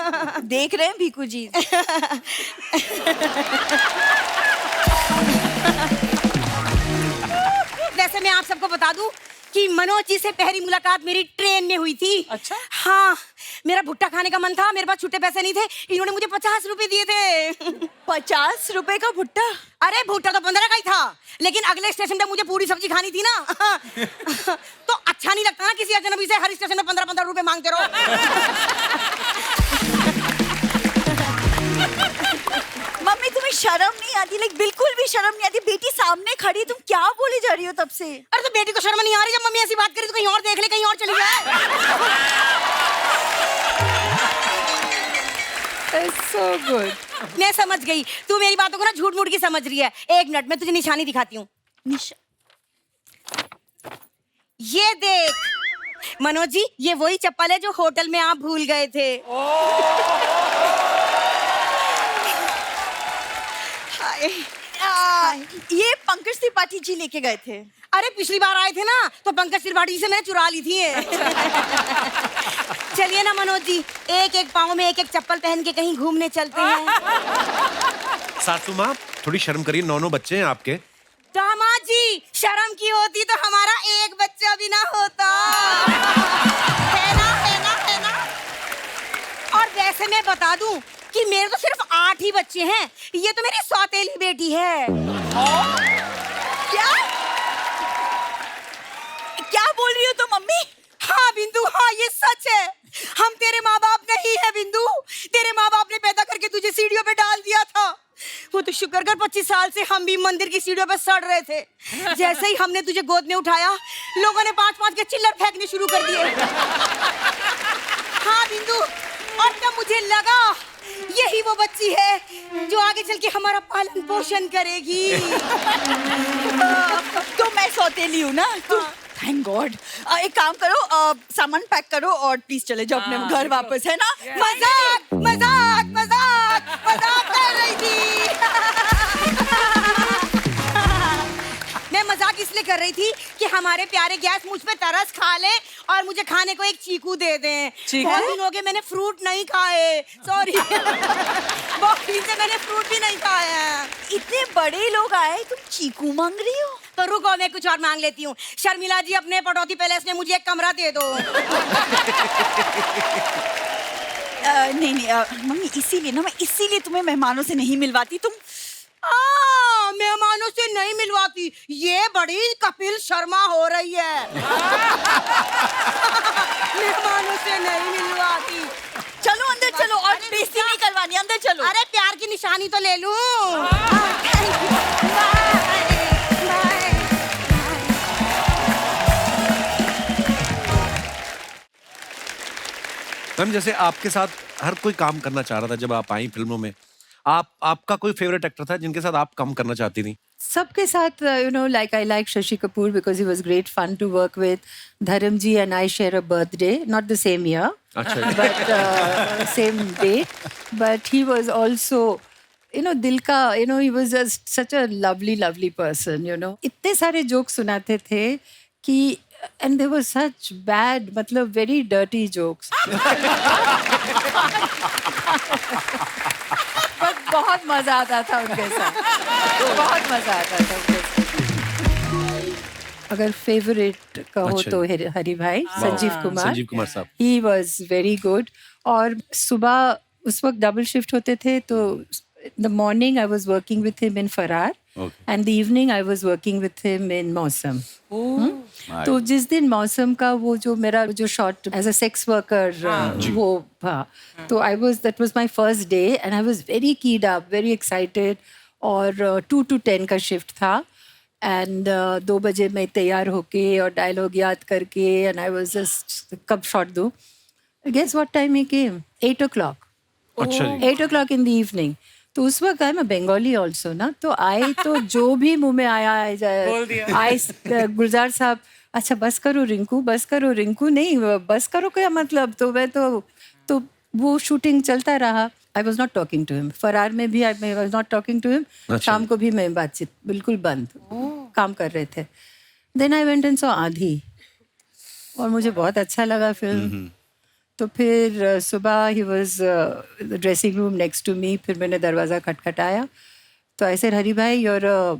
देख रहे हैं भीखू जी? वैसे मैं आप सबको बता दूं कि मनोज जी से पहली मुलाकात मेरी ट्रेन में हुई थी। अच्छा? हाँ, मेरा भुट्टा खाने का मन था, मेरे पास छुट्टे पैसे नहीं थे, इन्होंने मुझे 50 रुपए दिए थे। 50 रुपए का भुट्टा? अरे भुट्टा तो 15 का ही था, लेकिन अगले स्टेशन पे मुझे पूरी सब्जी खानी थी ना। तो अच्छा नहीं लगता ना किसी अजनबी से हर स्टेशन में 15-15 रुपए मांगते रहो। मम्मी तुम्हें शर्म नहीं आती? लाइक बिल्कुल भी शर्म नहीं आती? बेटी सामने खड़ी, तुम क्या बोली जा रही हो तब से? अरे तो बेटी को शर्म नहीं आ रही? जब मम्मी ऐसी बात करी तो कहीं और देख ले, कहीं और चली जाए। So good. मैं समझ गई, तू मेरी बातों को ना झूठ मूठ की समझ रही है। एक मिनट, मैं तुझे निशानी दिखाती हूँ। ये देख मनोज जी, ये वही चप्पल है जो होटल में आप भूल गए थे। ये पंकज त्रिपाठी जी लेके गए थे। अरे पिछली बार आए थे ना, तो पंकज त्रिपाठी जी से मैंने चुरा ली थी। चलिए ना मनोज जी, एक एक पाँव में एक एक चप्पल पहन के कहीं घूमने चलते हैं। सासू माँ, थोड़ी शर्म करिए, 9 बच्चे हैं आपके। दामाद जी, शर्म की होती तो हमारा एक बच्चा भी ना होता। है ना, है ना, है ना? और वैसे मैं बता दूं कि मेरे तो सिर्फ 8 ही बच्चे हैं, ये तो मेरी सौतेली बेटी है। क्या क्या बोल रही हो तुम मम्मी? हाँ बिंदु, हाँ ये सच है। हम तेरे माँ बाप नहीं है बिंदु, तेरे माँ बाप ने पैदा करके तुझे सीढ़ियों पे डाल दिया था। वो तो शुक्र कर 25 साल से हम भी मंदिर की सीढ़ियों पे सड़ रहे थे। जैसे ही हमने तुझे गोद में उठाया, लोगों ने 5-5 के चिल्लर फेंकने शुरू कर दिए। हाँ बिंदु, और तब मुझे लगा यही वो बच्ची है जो आगे चल के हमारा पालन पोषण करेगी। तो मैं सौतेली हूँ ना, तो थैंक गॉड। एक काम करो, सामान पैक करो और प्लीज चले जाओ अपने घर वापस, है ना? मजाक मजाक मजाक मजाक कर रही थी। मैं मजाक इसलिए कर रही थी कि हमारे प्यारे गैस मुझ पे तरस खा ले और मुझे खाने को एक चीकू दे दें। बहुत दिन हो गए मैंने फ्रूट नहीं खाए, सॉरी। बहुत दिन से मैंने फ्रूट भी नहीं खाया है। इतने बड़े लोग आए, तुम चीकू मांग रही हो? तो रुको, मैं कुछ और मांग लेती हूँ। शर्मिला जी, अपने पटौती पैलेस में मुझे एक कमरा दे दो। नहीं मम्मी, इसीलिए तुम्हें मेहमानों से नहीं मिलवाती। तुम मेहमानों से नहीं मिलवाती, ये बड़ी कपिल शर्मा हो रही है। मेहमानों से नहीं मिलवाती। चलो अंदर चलो, और बेइज्जती नहीं करवानी, अंदर चलो। अरे प्यार की निशानी तो ले लूं। मैम, जैसे आपके साथ हर कोई काम करना चाह रहा था जब आप आई फिल्मों में, आपका कोई फेवरेट एक्टर था जिनके साथ आप काम करना चाहती थी? सबके साथ, like I like Shashi Kapoor because he was great fun to work with. Dharamji and I share a birthday, not the same year, but same date. But he was also, दिल का, he was just such a lovely person, इतने सारे जोक सुनाते थे कि, and they were such bad, मतलब very dirty jokes. बट बहुत मजा आता था उनके साथ, बहुत मजा आता था उनके साथ। अगर फेवरेट कहो तो हरि भाई, संजीव कुमार साहब, ही वॉज वेरी गुड। और सुबह उस वक्त डबल शिफ्ट होते थे, तो the morning I was working with him in Faraar, and the evening I was working with him in Mausam. तो जिस दिन मौसम का वो जो मेरा जो shot as a sex worker वो था, तो that was my first day and I was very keyed up, very excited. और 2 to 10 का शिफ्ट था, एंड 2 बजे मैं तैयार होके और डायलॉग याद करके, एंड आई वाज जस्ट कब शॉट दूँ। Guess what time he came? 8 o'clock। अच्छा जी। 8 o'clock in the evening। तो उस वक्त आई मैं बंगाली ऑल्सो ना, तो आए तो जो भी मुंह में आया आए, गुलजार साहब, अच्छा बस करो रिंकू, बस करो रिंकू, नहीं बस करो क्या मतलब? तो मैं तो वो शूटिंग चलता रहा। I was not talking to him. फरार में भी I was not talking to him. शाम को भी मैं बातचीत बिल्कुल बंद, काम कर रहे थे। Then I went and saw आधी, और मुझे बहुत अच्छा लगा फिल्म। तो फिर सुबह ही was dressing room next to me, फिर मैंने दरवाज़ा खटखटाया, तो आई सेड हरी भाई you are a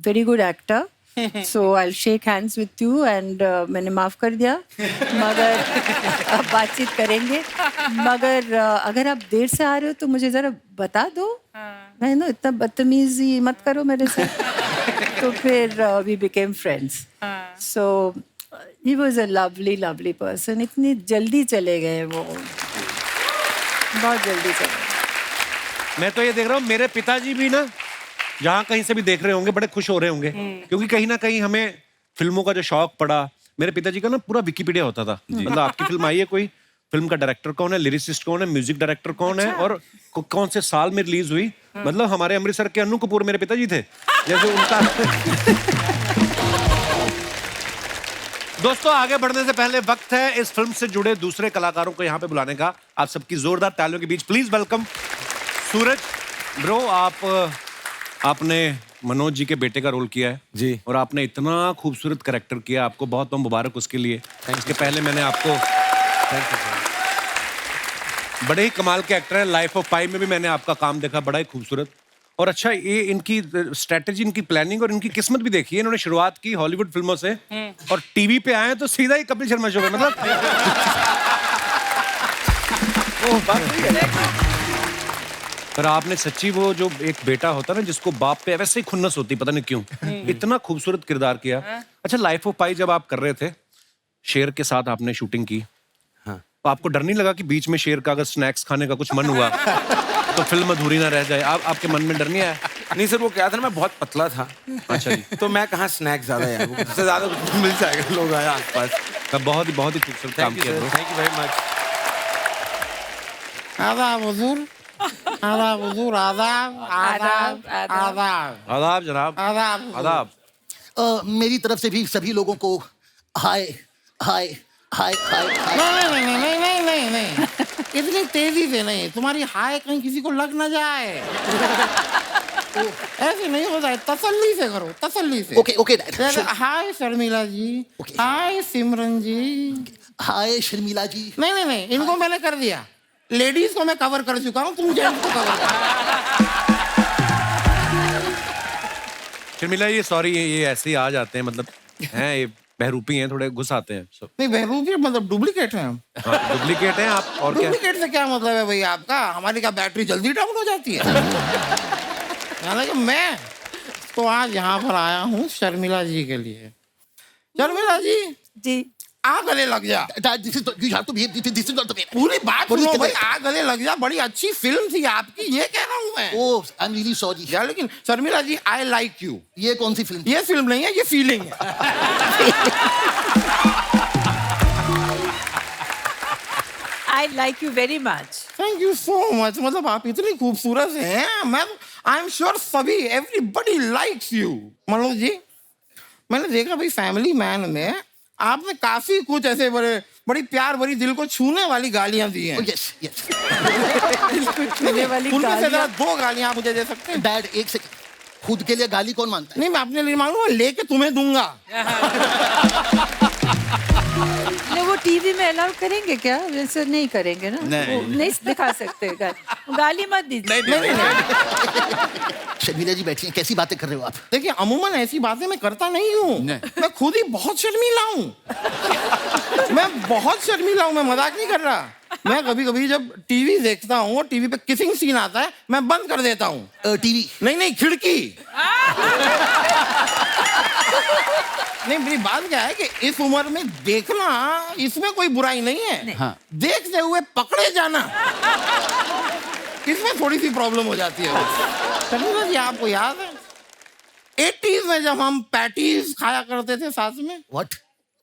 very good actor, so I will shake hands with you, and मैंने माफ़ कर दिया, मगर अब बातचीत करेंगे, मगर अगर आप देर से आ रहे हो तो मुझे ज़रा बता दो, मैं ना इतना बदतमीजी मत करो मेरे से। तो फिर we became friends. So he was a lovely person। इतनी जल्दी चले गए वो, बहुत जल्दी चले गए। मैं तो ये देख रहा हूँ, मेरे पिताजी भी ना जहाँ कहीं से भी देख रहे होंगे, बड़े खुश हो रहे होंगे, क्योंकि कहीं ना कहीं हमें फिल्मों का जो शौक पड़ा, मेरे पिताजी का ना पूरा विकिपीडिया होता था। मतलब आपकी फिल्म आई है, कोई फिल्म का डायरेक्टर कौन है, लिरिसिस्ट कौन है, म्यूजिक डायरेक्टर कौन है, और कौन से साल में रिलीज हुई। मतलब हमारे अमृतसर के अन्नू कपूर मेरे पिताजी थे, जैसे उनका। दोस्तों, आगे बढ़ने से पहले वक्त है इस फिल्म से जुड़े दूसरे कलाकारों को यहाँ पे बुलाने का। आप सबकी जोरदार तालियों के बीच प्लीज वेलकम सूरज ब्रो। आपने मनोज जी के बेटे का रोल किया है जी, और आपने इतना खूबसूरत कैरेक्टर किया, आपको बहुत बहुत मुबारक उसके लिए। इसके पहले मैंने आपको, बड़े ही कमाल के एक्टर हैं, लाइफ ऑफ पाई में भी मैंने आपका काम देखा, बड़ा ही खूबसूरत। और अच्छा, ये इनकी स्ट्रेटेजी, इनकी प्लानिंग और इनकी किस्मत भी देखी है। इन्होंने शुरुआत की हॉलीवुड फिल्मों से और टीवी पे आए तो सीधा ही कपिल शर्मा शो में, मतलब पर आपने सच्ची वो जो एक बेटा होता ना जिसको बाप पे वैसे ही खुन्नस होती, पता नहीं क्यों, इतना खूबसूरत किरदार किया। अच्छा, लाइफ ऑफ पाई जब आप कर रहे थे, शेर के साथ आपने शूटिंग की, तो आपको डर नहीं लगा कि बीच में शेर का अगर स्नैक्स खाने का कुछ मन हुआ तो फिल्म अधूरी ना रह जाए? आपके मन में डर नहीं आया? नहीं सर, वो क्या था ना, मैं बहुत पतला था। अच्छा जी। तो मैं कहाँ स्नैक्स ज्यादा यार, वो उससे ज्यादा कुछ मिल जाएगा, लोग आए आसपास। बहुत ही खूबसूरत काम थैंक यू किया sir, bro। Thank you very much. आदाब हुजूर, आदाब हुजूर, आदाब आदाब आदाब आदाब जनाब। आदाब आदाब। मेरी तरफ से भी सभी लोगों को हाय हाय हाय हाय हाय। नहीं नहीं नहीं नहीं नहीं नहीं, इतनी तेजी से नहीं, तुम्हारी हाय कहीं किसी को लग ना जाए। ऐसे नहीं होता है, तसल्ली से करो, तसल्ली से। Okay okay dad. जैसे, हाय शर्मिला जी, हाय सिमरन जी। हाय शर्मिला जी। नहीं नहीं नहीं, इनको मैंने कर दिया, लेडीज को मैं कवर कर चुका हूँ, तुम जेंट्स को कवर करो। शर्मिला ये सॉरी, ये ऐसे ही आ जाते हैं, मतलब हैं ये बहरूपी हैं, थोड़े घुस आते हैं। नहीं बहरूपी मतलब डुप्लीकेट हैं हम। डुप्लीकेट हैं आप, और क्या? डुप्लीकेट से क्या मतलब है भाई आपका? हमारी क्या बैटरी जल्दी डाउन हो जाती है? हालांकि मैं तो आज यहाँ पर आया हूँ शर्मिला जी के लिए। शर्मिला जी, जी आ गले लग जा। Dad, this is not, you have to behave. This is not the way. पूरी बात पूरी सुनो कितने- भाई, आ गले लग जा बड़ी अच्छी फिल्म थी आपकी, ये कह रहा हूँ मैं। Oh, I'm really sorry. यार लेकिन Sharmila ji, I like you. ये कौन सी फिल्म? ये फिल्म नहीं है, ये फीलिंग है। I like you very much. Thank you so much. मतलब आप इतनी खूबसूरत हैं, मैं आई एम श्योर सभी everybody likes you. Manoj ji, मैंने देखा भाई फैमिली मैन में आपने काफी कुछ ऐसे बड़ी प्यार भरी दिल को छूने वाली गालियां दी हैं। Oh, yes, yes. छूने वाली उनमें से गालियां। जरा 2 गालियां आप मुझे दे सकते हैं? Dad, एक सेकंड। खुद के लिए गाली कौन मानता है? नहीं, मैं अपने लिए मांगूंगा, लेके तुम्हें दूंगा। नहीं, वो टीवी में अलाउ करेंगे क्या? वैसे नहीं करेंगे ना, नहीं। वो नहीं दिखा सकते। गाली मत दीजिए। शर्मिला जी बैठी हैं, कैसी बातें कर रहे हो आप? देखिए, अमूमन ऐसी बातें मैं करता नहीं हूँ। मैं खुद ही बहुत शर्मीला हूँ। मैं बहुत शर्मीला हूँ, मैं मजाक नहीं कर रहा। मैं कभी कभी जब टीवी देखता हूँ और टीवी पे किसिंग सीन आता है, मैं बंद कर देता हूँ। टीवी? नहीं, खिड़की। नहीं, मेरी बात क्या है कि इस उम्र में देखना, इसमें कोई बुराई नहीं है। हाँ। देखते हुए पकड़े जाना, इसमें थोड़ी सी प्रॉब्लम हो जाती है। शर्मिला जी, आपको याद है 80s में जब हम पैटीज खाया करते थे साथ में? What?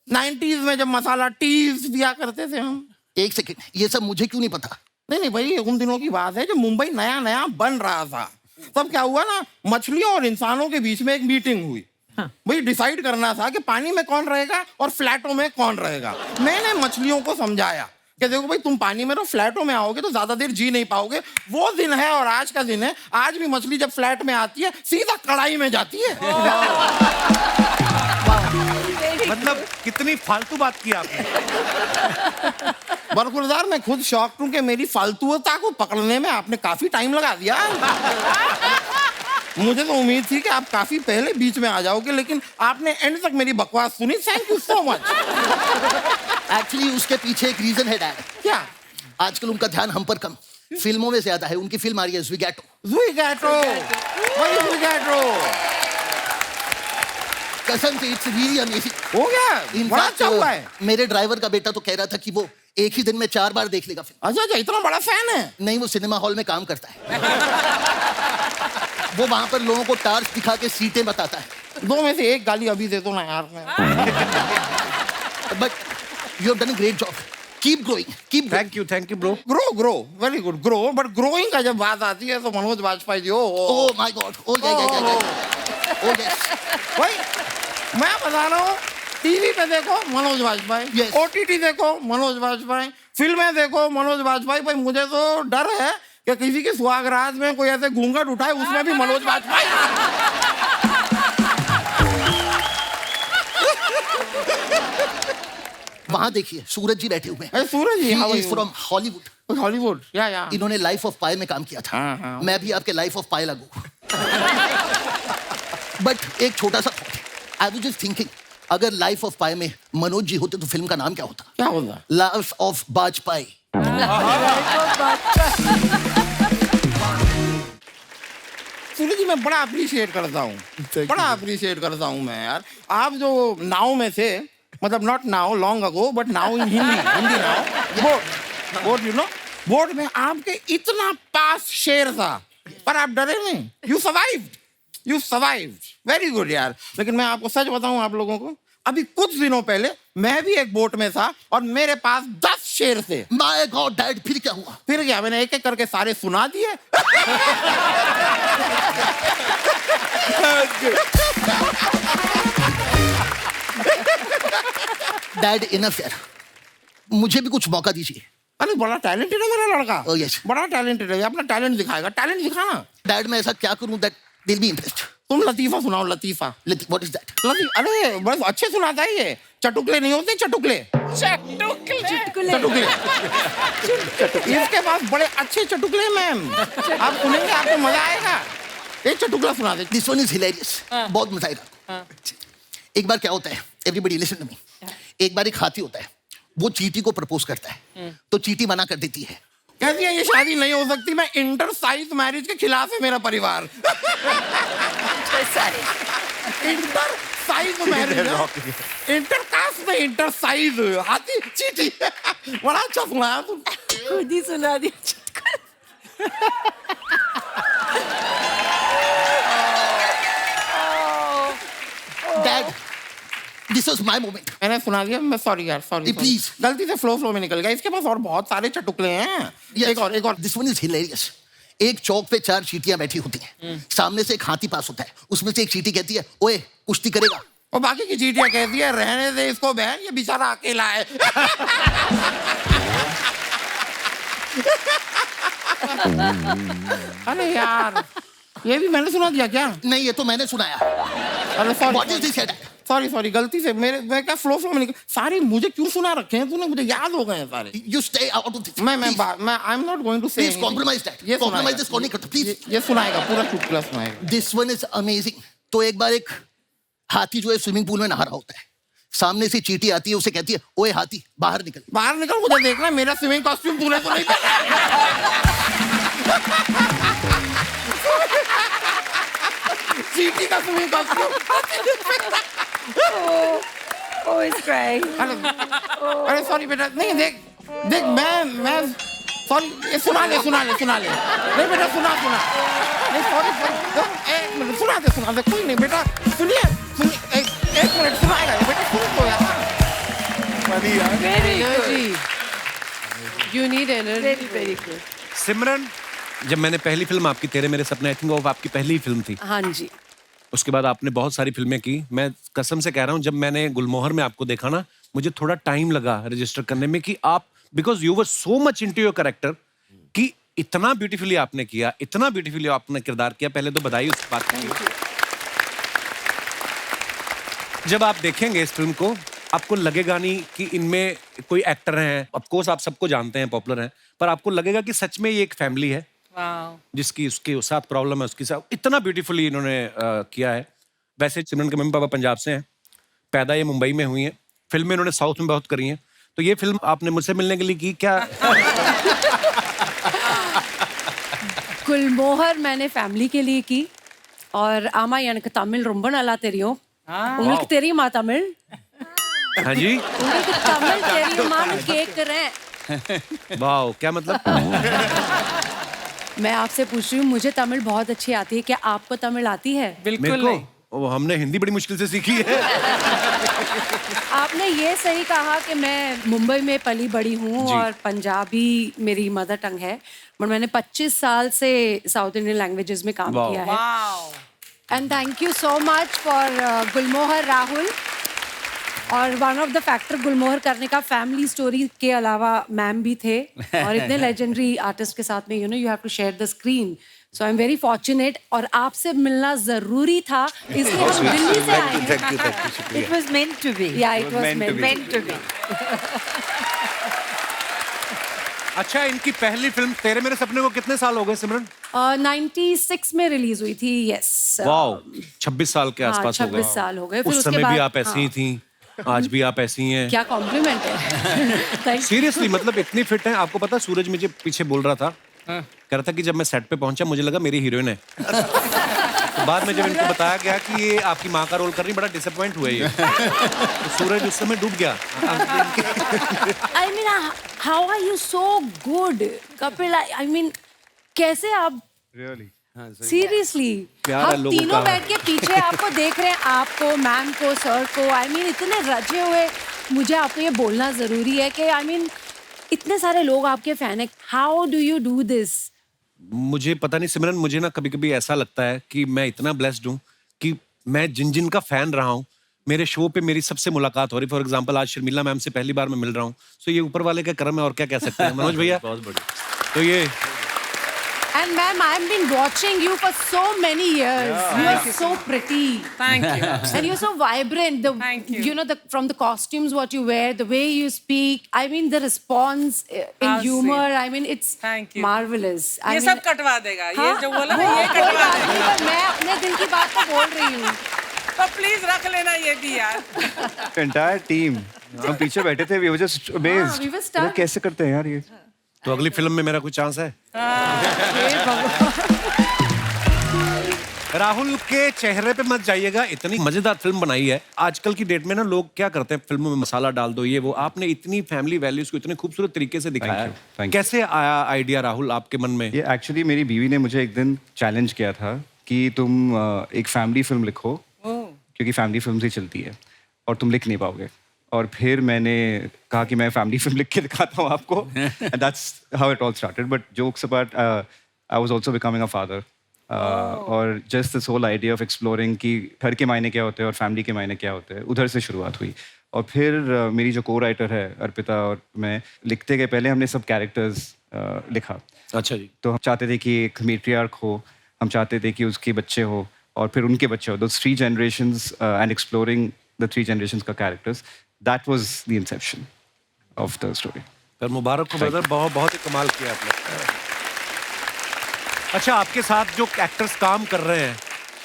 90s में जब मसाला टीज पिया करते थे हम? एक सेकंड, ये सब मुझे क्यों नहीं पता? नहीं भाई, उन दिनों की बात है जब मुंबई नया नया बन रहा था। तब क्या हुआ ना, मछलियों और इंसानों के बीच में एक मीटिंग हुई। भाई डिसाइड करना था कि पानी में कौन रहेगा और फ्लैटों में कौन रहेगा। मैंने मछलियों को समझाया कि देखो भाई, तुम पानी में रहो, फ्लैटों में आओगे तो ज्यादा देर जी नहीं पाओगे। वो दिन है और आज का दिन है। आज भी मछली जब फ्लैट में आती है, सीधा कढ़ाई में जाती है। मतलब कितनी फालतू बात की आपने। बरखुरदार, मैं खुद शॉक्ड हूं कि मेरी फालतूता को पकड़ने में आपने काफी टाइम लगा दिया। मुझे तो उम्मीद थी कि आप काफी पहले बीच में आ जाओगे, लेकिन आपने एंड तक मेरी बकवास सुनी। Thank you so much. Actually उसके पीछे एक रीजन है डैड। क्या? आजकल उनका ध्यान हम पर कम, फिल्मों में ज्यादा है। उनकी फिल्म आ रही है ज़ुइगैटो। कसम से, इट्स रियली अमेजिंग। हो गया? In बड़ा fact, अच्छा हुआ है। मेरे ड्राइवर का बेटा तो कह रहा था कि वो एक ही दिन में 4 बार देख लेगा फिल्म। अच्छा, इतना बड़ा फैन है? नहीं, वो सिनेमा हॉल में काम करता है। वो वहां पर लोगों को टार्च दिखा के सीटें बताता है। 2 में से 1 गाली अभी दे दो ना यार। But you have done a great job. Keep growing, keep. Thank you bro. Grow very good, grow. But growing का जब बात आती है तो Manoj Vajpayee ji, oh my God, oh yes. भाई मैं बता रहा हूँ, टीवी पे देखो मनोज वाजपेयी, Yes. OTT देखो मनोज वाजपेयी, फिल्में देखो मनोज वाजपेयी। भाई मुझे तो डर है कि किसी की सुहागरात में कोई ऐसे घूंघट उठाए, उसमें भी मनोज वाजपेयी। वहां देखिए, सूरज जी बैठे हुए हैं। सूरज जी, how are you? From Hollywood. Hollywood, या इन्होंने लाइफ ऑफ पाई में काम किया था। हाँ। मैं भी आपके लाइफ ऑफ पाई लागू। बट एक छोटा सा thought, I was just thinking, अगर लाइफ ऑफ पाई में मनोज जी होते तो फिल्म का नाम क्या होता? क्या होता? Life of Bajpai. सूरज जी, मैं बड़ा अप्रिशिएट करता हूँ, बड़ा अप्रिशिएट करता हूँ मैं यार। आप जो नाव में थे, मतलब not now long ago, but now in Hindi now, boat you know, boat में आपके इतना पास शेर था, पर आप डरे नहीं, you survived. You survived, very good यार। लेकिन मैं आपको सच बताऊं आप लोगों को, अभी कुछ दिनों पहले मैं भी एक बोट में था और मेरे पास 10 शेर थे। माय गॉड डैड, फिर क्या हुआ? फिर क्या, मैंने एक एक करके सारे सुना दिए। डैड इनफ यार, मुझे भी कुछ मौका दीजिए। अरे बड़ा टैलेंटेड है मेरा लड़का। Oh, yes. बड़ा टैलेंटेड है, अपना टैलेंट दिखाएगा। टैलेंट दिखाना। डैड मैं ऐसा क्या करूं that they will be interest? तुम लतीफा सुनाओ, लतीफा। What is that? अरे बस अच्छे सुनाता है ये। चटुकले नहीं होते, चटुकले। चटुकले। इसके पास बड़े अच्छे चटुकले मैम, आप सुनेंगे आपको मजा आएगा। एक चटुकला सुना दे। दिस वन इज हिलेरियस, बहुत मजा आएगा। एक बार क्या होता है, एवरीबॉडी लिसन टू मी। एक बार एक हाथी होता है, वो चींटी को प्रपोज करता है, तो चींटी मना कर देती है। कहती है ये शादी नहीं हो सकती, मैं इंटर साइज मैरिज के खिलाफ है मेरा परिवार। Inter size marriage, inter caste में इंटर साइज, हाथी चींटी। बड़ा अच्छा सुनाया तुम। खुद ही सुना दिया। Dad this was my moment. मैंने सुना दिया, मैं सॉरी यार, सॉरी प्लीज। गलती से फ्लो में निकल गया। इसके पास और बहुत सारे चटुकले हैं। एक और। This one is hilarious. एक चौक पे 4 चींटियां बैठी होती हैं, सामने से एक हाथी पास होता है, उसमें से एक चींटी कहती है ओए कुश्ती करेगा? और बाकी की चींटियां कहती है रहने दे इसको बहन, ये बेचारा अकेला है। अरे यार, ये भी मैंने सुना दिया क्या? नहीं, ये तो मैंने सुनाया। अरे sorry, what is this? Sorry, गलती से मैं क्या फ्लो में निकल। सारे मुझे क्यों सुना रखे हैं तूने? मुझे याद हो गए हैं सारे। You stay out of this. मैं I am not going to say. Please compromise that. ये कॉम्प्रोमाइज दिस नहीं करता प्लीज। ये सुनाएगा, पूरा चुटकुला सुनाएगा। This one is amazing. तो एक बार एक हाथी जो है स्विमिंग पूल में नहा रहा होता है, सामने से चींटी आती है, उसे कहती है ओए हाथी बाहर निकल। बाहर निकल, मुझे देखना मेरा स्विमिंग कॉस्ट्यूम तूने तो नहीं पहना। चींटी का swimming costume. Oh, he's crying. अरे सॉरी बेटा, नहीं देख मैं सॉरी, ये सुना ले। नहीं बेटा सुना। नहीं सॉरी, एक मिनट सुना दे। कोई नहीं बेटा, सुनिए एक मिनट सुनाएगा ये बेटा, सुन तो यार। Very good. You need energy. Very good. सिमरन, जब मैंने पहली फिल्म आपकी तेरे मेरे सपने, आई थिंक वो आपकी पहली फिल्म थी। हाँ जी। उसके बाद आपने बहुत सारी फिल्में की। मैं कसम से कह रहा हूँ, जब मैंने गुलमोहर में आपको देखा ना, मुझे थोड़ा टाइम लगा रजिस्टर करने में कि आप, because you were so much into your character, कि इतना ब्यूटीफुली आपने किया, इतना ब्यूटीफुली आपने किरदार किया। पहले तो बधाई उस बात के लिए। जब आप देखेंगे इस फिल्म को, आपको लगेगा नहीं कि इनमें कोई एक्टर हैं, ऑफ कोर्स आप सबको जानते हैं, पॉपुलर हैं, पर आपको लगेगा कि सच में ये एक फैमिली है जिसकी उसके साथ प्रॉब्लम है, उसके साथ इतना ब्यूटीफुली इन्होंने किया है। वैसे सिमरन के मम्मी पापा पंजाब से हैं, पैदा ये मुंबई में हुई हैं, फिल्में इन्होंने साउथ में बहुत करी हैं। तो ये फिल्म आपने मुझसे मिलने के लिए की क्या? गुलमोहर मैंने फैमिली के लिए की, और आमा எனக்கு தமிழ் ரொம்ப நல்லா தெரியும். உங்களுக்கு தெரியுமா தமிழ்? हाँ जी, உங்களுக்கு தமிழ் தெரியுமான்னு கேக்குறேன்। वाओ, क्या मतलब? मैं आपसे पूछ रही हूँ, मुझे तमिल बहुत अच्छी आती है, क्या आपको तमिल आती है? बिल्कुल नहीं। वो हमने हिंदी बड़ी मुश्किल से सीखी है। आपने ये सही कहा कि मैं मुंबई में पली बड़ी हूँ और पंजाबी मेरी मदर टंग है, बट मैंने 25 साल से साउथ इंडियन लैंग्वेजेस में काम किया है। And thank you so much for Gulmohar Rahul. और one of the factor Gulmohar करने का फैमिली स्टोरी के अलावा मैम भी थे, और इतने लेजेंडरी आर्टिस्ट के साथ में you have to share the screen. So I am very fortunate, और आपसे मिलना जरूरी था, इसलिए हम दिल्ली से आए हैं। It was meant to be. Yeah, it was meant to be. अच्छा, इनकी पहली फिल्म तेरे मेरे सपने को कितने साल हो गए सिमरन? 96 में रिलीज हुई थी। यस। वाओ, 26 साल के आसपास हो गए। 26 साल हो गए। फिर उस उसके समय बाद भी आप ऐसी ही थी, आज भी आप ऐसी हैं। क्या कॉम्प्लीमेंट है। सीरियसली, मतलब इतनी फिट हैं। आपको पता, सूरज मुझे पीछे बोल रहा था, कह रहा था कि जब मैं सेट पे पहुंचा मुझे लगा मेरी हीरोइन है। तो बाद में जब इनको बताया गया कि ये आपकी माँ का रोल कर रही, बड़ा डिसअपॉइंट हुआ ये। तो सूरज उस समय डूब गया। I mean, how are you so good, Kapil? I mean, कैसे आप? Really? सीरियसली प्यार है हम लोगों तीनों का। बैठ के पीछे आपको देख रहे हैं, आपको, मैम को, सर को। आई मीन इतने रचे हुए। मुझे आपको ये बोलना जरूरी है कि आई मीन इतने सारे लोग आपके फैन है। How do you do this? मुझे पता नहीं सिमरन, मुझे ना कभी कभी ऐसा लगता है कि मैं इतना ब्लेस्ड हूँ कि मैं जिन जिन का फैन रहा हूँ, मेरे शो पे मेरी सबसे मुलाकात हो रही। फॉर एग्जांपल आज शर्मिला मैम से पहली बार मैं मिल रहा हूँ। सो ये ऊपर वाले का करम है, और क्या कह सकते हैं मनोज भैया। बहुत बढ़िया। तो ये And ma'am, I've been watching you for so many years. You are so pretty. Thank you. And you're so vibrant. Thank you. You know, from the costumes, what you wear, the way you speak. I mean, the response in How humor. sweet. I mean, it's Thank you. marvelous. I ये mean, सब कटवा देगा, ये हाँ, जो बोला ना वो ये कोई कटवा बात नहीं, देगा। पर मैं अपने दिल की बात तो बोल रही हूँ। तो प्लीज रख लेना ये भी यार। एंटायर टीम हम पीछे बैठे थे, we were just we were amazed. stunned. कैसे करते हैं यार ये? तो अगली फिल्म में मेरा कोई चांस है? हे भगवान। राहुल के चेहरे पे मत जाइएगा, इतनी मजेदार फिल्म बनाई है। आजकल की डेट में ना लोग क्या करते हैं, फिल्मों में मसाला डाल दो, ये वो। आपने इतनी फैमिली वैल्यूज को इतने खूबसूरत तरीके से दिखाया है। thank you. कैसे आया आइडिया राहुल आपके मन में? ये एक्चुअली मेरी बीवी ने मुझे एक दिन चैलेंज किया था कि तुम एक फैमिली फिल्म लिखो, क्योंकि फैमिली फिल्म ही चलती है और तुम लिख नहीं पाओगे। और फिर मैंने कहा कि मैं फैमिली फिल्म लिख के दिखाता हूँ आपको। And that's how it all started. But jokes apart, I was also becoming a father. और just this whole idea of exploring कि घर के मायने क्या होते हैं और फैमिली के मायने क्या होते हैं, उधर से शुरुआत हुई। और फिर मेरी जो को राइटर है अर्पिता और मैं लिखते गए, पहले हमने सब कैरेक्टर्स लिखा। अच्छा जी। तो हम चाहते थे कि एक मेट्रियार्क हो, हम चाहते थे कि उसके बच्चे हो और फिर उनके बच्चे हो, those 3 generations and exploring the 3 generations का characters, that was the inception of the story. पर मुबारक हो ब्रदर, बहुत बहुत ही कमाल किया आपने। अच्छा, आपके साथ जो एक्टर्स काम कर रहे हैं,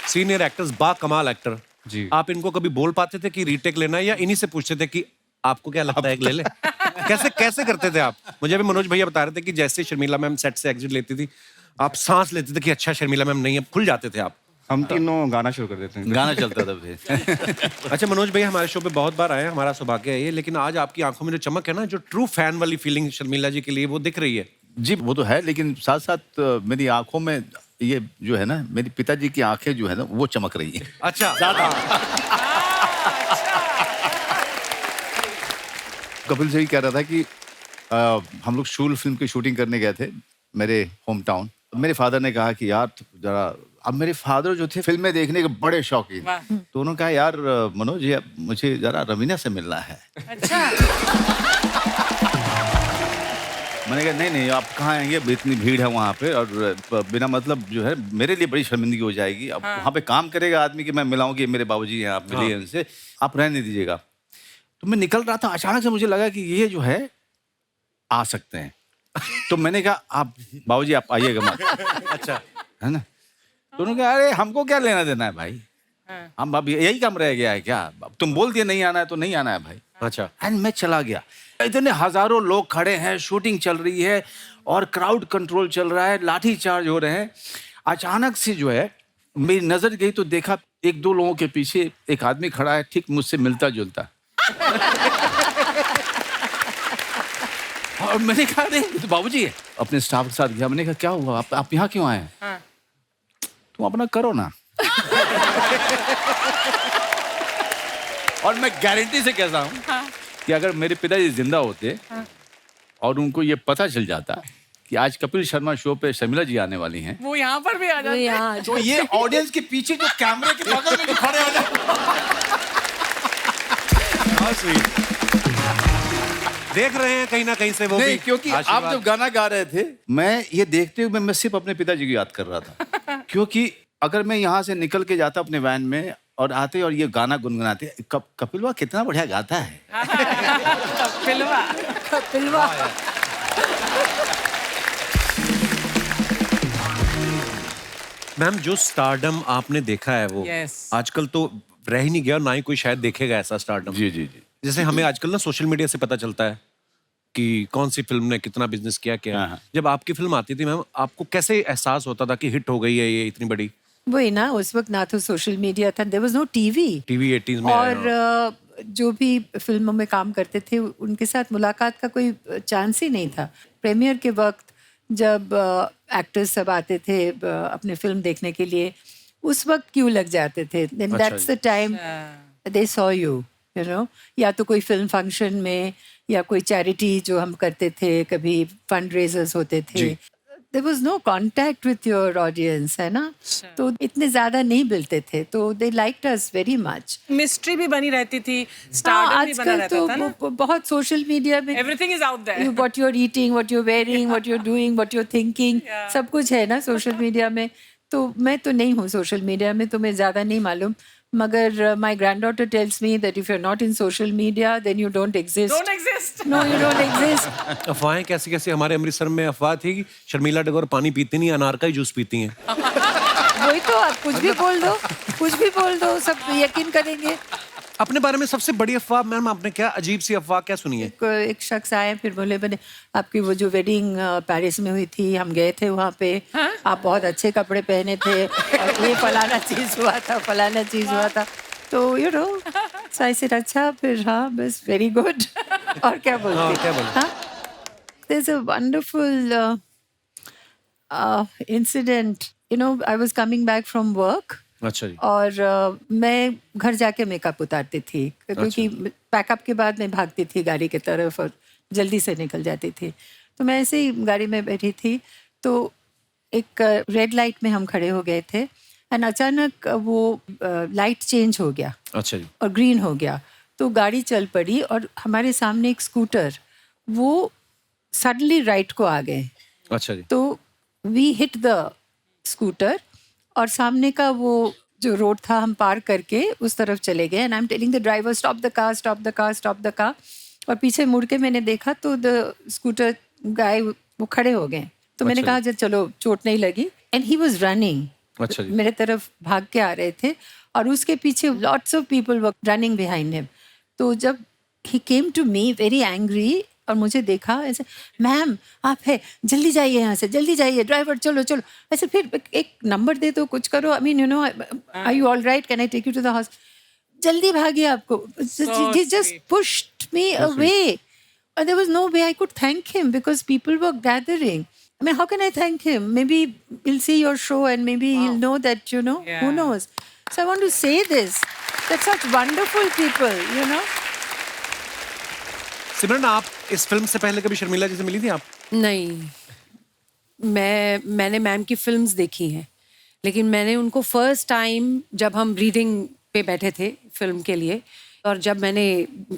सीनियर एक्टर्स, बा कमाल एक्टर जी, आप इनको कभी बोल पाते थे कि रीटेक लेना है, या इन्हीं से पूछते थे कि आपको क्या लगता है एक ले ले? कैसे कैसे करते थे आप? मुझे भी मनोज भैया बता रहे थे कि जैसे शर्मिला मैम सेट से एग्जिट लेती थी, आप सांस लेते थे कि अच्छा शर्मिला मैम नहीं है, खुल जाते थे आप। हम तीनों गाना शुरू कर देते हैं। गाना चलता था फिर। अच्छा मनोज भैया हमारे शो पे बहुत बार आए हैं, हमारा सौभाग्य है ये, लेकिन आज आपकी आंखों में जो चमक है ना, जो ट्रू फैन वाली फीलिंग शर्मिला जी के लिए, वो दिख रही है। जी वो तो है, लेकिन साथ साथ मेरी आंखों में ये जो है ना, मेरे पिताजी की आंखें जो है ना वो चमक रही हैं। अच्छा। कपिल से ही कह रहा था कि हम लोग शूल फिल्म की शूटिंग करने गए थे मेरे होम टाउन। मेरे फादर ने कहा कि यार जरा, अब मेरे फादर जो थे फिल्में देखने के बड़े शौकीन, तो उन्होंने कहा यार मनोज ये मुझे जरा रवीना से मिलना है। अच्छा। मैंने कहा नहीं आप कहाँ आएंगे, इतनी भीड़ है वहाँ पे और बिना मतलब जो है मेरे लिए बड़ी शर्मिंदगी हो जाएगी। अब वहाँ पे काम करेगा आदमी कि मैं मिलाऊँ कि मेरे बाबूजी हैं, आप मिलिए उनसे, आप रहने दीजिएगा। तो मैं निकल रहा था, अचानक से मुझे लगा कि ये जो है आ सकते हैं। तो मैंने कहा आप बाबूजी आप आइएगा मत। अच्छा है ना? तो उन्होंने कहा अरे हमको क्या लेना देना है भाई, हम अब यही काम रह गया है क्या, अब तुम बोल दिए नहीं आना है तो नहीं आना है भाई। अच्छा। एंड मैं चला गया, इतने हजारों लोग खड़े हैं, शूटिंग चल रही है और क्राउड कंट्रोल चल रहा है, लाठी चार्ज हो रहे हैं। अचानक से जो है मेरी नजर गई तो देखा 1-2 लोगों के पीछे एक आदमी खड़ा है, ठीक मुझसे मिलता जुलता। और मैंने कहा अरे तो बाबूजी है। अपने स्टाफ के साथ गया, मैंने कहा क्या हुआ, आप यहाँ क्यों आए हैं? तुम अपना करो ना। और मैं गारंटी से कहता हूँ कि अगर मेरे पिताजी जिंदा होते और उनको ये पता चल जाता कि आज कपिल शर्मा शो पे शर्मिला जी आने वाली हैं, वो यहाँ पर भी आ जाते हैं। तो ये ऑडियंस के पीछे जो कैमरे के बगल में जो खड़े हो जाते। देख रहे हैं कहीं ना कहीं से वो नहीं, भी क्योंकि आप आशीर्वाद। जब गाना गा रहे थे, मैं ये देखते हुए मैं सिर्फ अपने पिताजी की याद कर रहा था। क्योंकि अगर मैं यहाँ से निकल के जाता अपने वैन में और आते और ये गाना गुनगुनाते, कपिलवा कितना बढ़िया गाता है। कपिलवा। मैम जो स्टारडम आपने देखा है वो आजकल तो रह ही नहीं गया, ना ही कोई शायद देखेगा ऐसा स्टारडम। जी जी जी। जैसे हमें आजकल ना सोशल मीडिया से पता चलता है कि कौन सी फिल्म ने कितना बिजनेस किया क्या। जब आपकी फिल्म आती थी मैम, आपको कैसे एहसास होता था कि हिट हो गई है ये इतनी बड़ी? वही ना, उस वक्त ना तो सोशल मीडिया था, there was no TV 80s में। और जो भी फिल्मों में काम करते थे उनके साथ मुलाकात का कोई चांस ही नहीं था। प्रीमियर के वक्त जब एक्टर्स सब आते थे अपने फिल्म देखने के लिए, उस वक्त क्यों लग जाते थे. Then that's the time they saw you know. या तो कोई फिल्म फंक्शन में या कोई चैरिटी जो हम करते थे, कभी फंड रेजर्स होते थे. There was no contact with your audience, है ना. तो इतने ज़्यादा नहीं मिलते थे, तो they liked us very much. Mystery भी बनी रहती थी, स्टारडम भी बना आजकल रहता था ना. तो बहुत सोशल मीडिया में Everything is out there. what you're eating, what you're wearing, what you're doing, what you're thinking, सब कुछ है ना सोशल मीडिया में. तो मैं तो नहीं हूँ सोशल मीडिया में, तो मैं ज़्यादा नहीं मालूम. मगर my granddaughter tells me that if you're not in social media, then you don't exist. Don't exist. No, you don't exist. अफवाहें कैसी कैसी. हमारे अमृतसर में अफवाह थी कि शर्मिला टैगोर पानी पीती नहीं, अनार का ही जूस पीती हैं. वही तो, आप कुछ भी बोल दो, कुछ भी बोल दो, सब यकीन करेंगे. अपने बारे में सबसे बड़ी अफवाह मैम, आपने क्या अजीब सी अफवाह क्या सुनी है? एक शख्स आए, फिर बोले बने आपकी वो जो वेडिंग पेरिस में हुई थी, हम गए थे वहाँ पे. आप बहुत अच्छे कपड़े पहने थे और ये फलाना चीज हुआ था, फलाना चीज हुआ था. तो यू नो साइड अच्छा, फिर हाँ बस वेरी गुड. और क्या बोलते हैं. There's a wonderful incident. You know, I was coming back from work. अच्छा जी. और मैं घर जाके मेकअप उतारती थी, क्योंकि पैकअप के बाद मैं भागती थी गाड़ी की तरफ और जल्दी से निकल जाती थी. तो मैं ऐसे ही गाड़ी में बैठी थी, तो एक रेड लाइट में हम खड़े हो गए थे. एंड अचानक वो लाइट चेंज हो गया. अच्छा जी. और ग्रीन हो गया, तो गाड़ी चल पड़ी और हमारे सामने एक स्कूटर, वो सडनली राइट को आ गए. अच्छा जी. तो वी हिट द स्कूटर और सामने का वो जो रोड था हम पार करके उस तरफ चले गए. And I am telling the driver stop the car, stop the car, stop the car. और पीछे मुड़ के मैंने देखा तो द स्कूटर गाय वो खड़े हो गए. तो मैंने कहा जब चलो चोट नहीं लगी. And he was running. अच्छा जी. मेरे तरफ भाग के आ रहे थे और उसके पीछे lots of people were running behind him. तो जब he came to me very angry और मुझे देखा ऐसे, मैम आप है, जल्दी जाइए यहाँ से, जल्दी जाइए, ड्राइवर चलो चलो. ऐसे फिर एक नंबर दे दो, कुछ करो. I mean you know, are you all right, can I take you to the house. जल्दी भागिए आपको. He just pushed me away. And there was no way I could thank him because people were gathering. I mean, how can I thank him? Maybe he'll see your show and maybe he'll know that, you know, who knows. So I want to say this. That's such wonderful people, you know. सिमरन, आप इस फिल्म से पहले कभी शर्मिला जी से मिली थी आप? नहीं, मैंने मैम की फिल्म्स देखी हैं, लेकिन मैंने उनको फर्स्ट टाइम जब हम रीडिंग पे बैठे थे फिल्म के लिए, और जब मैंने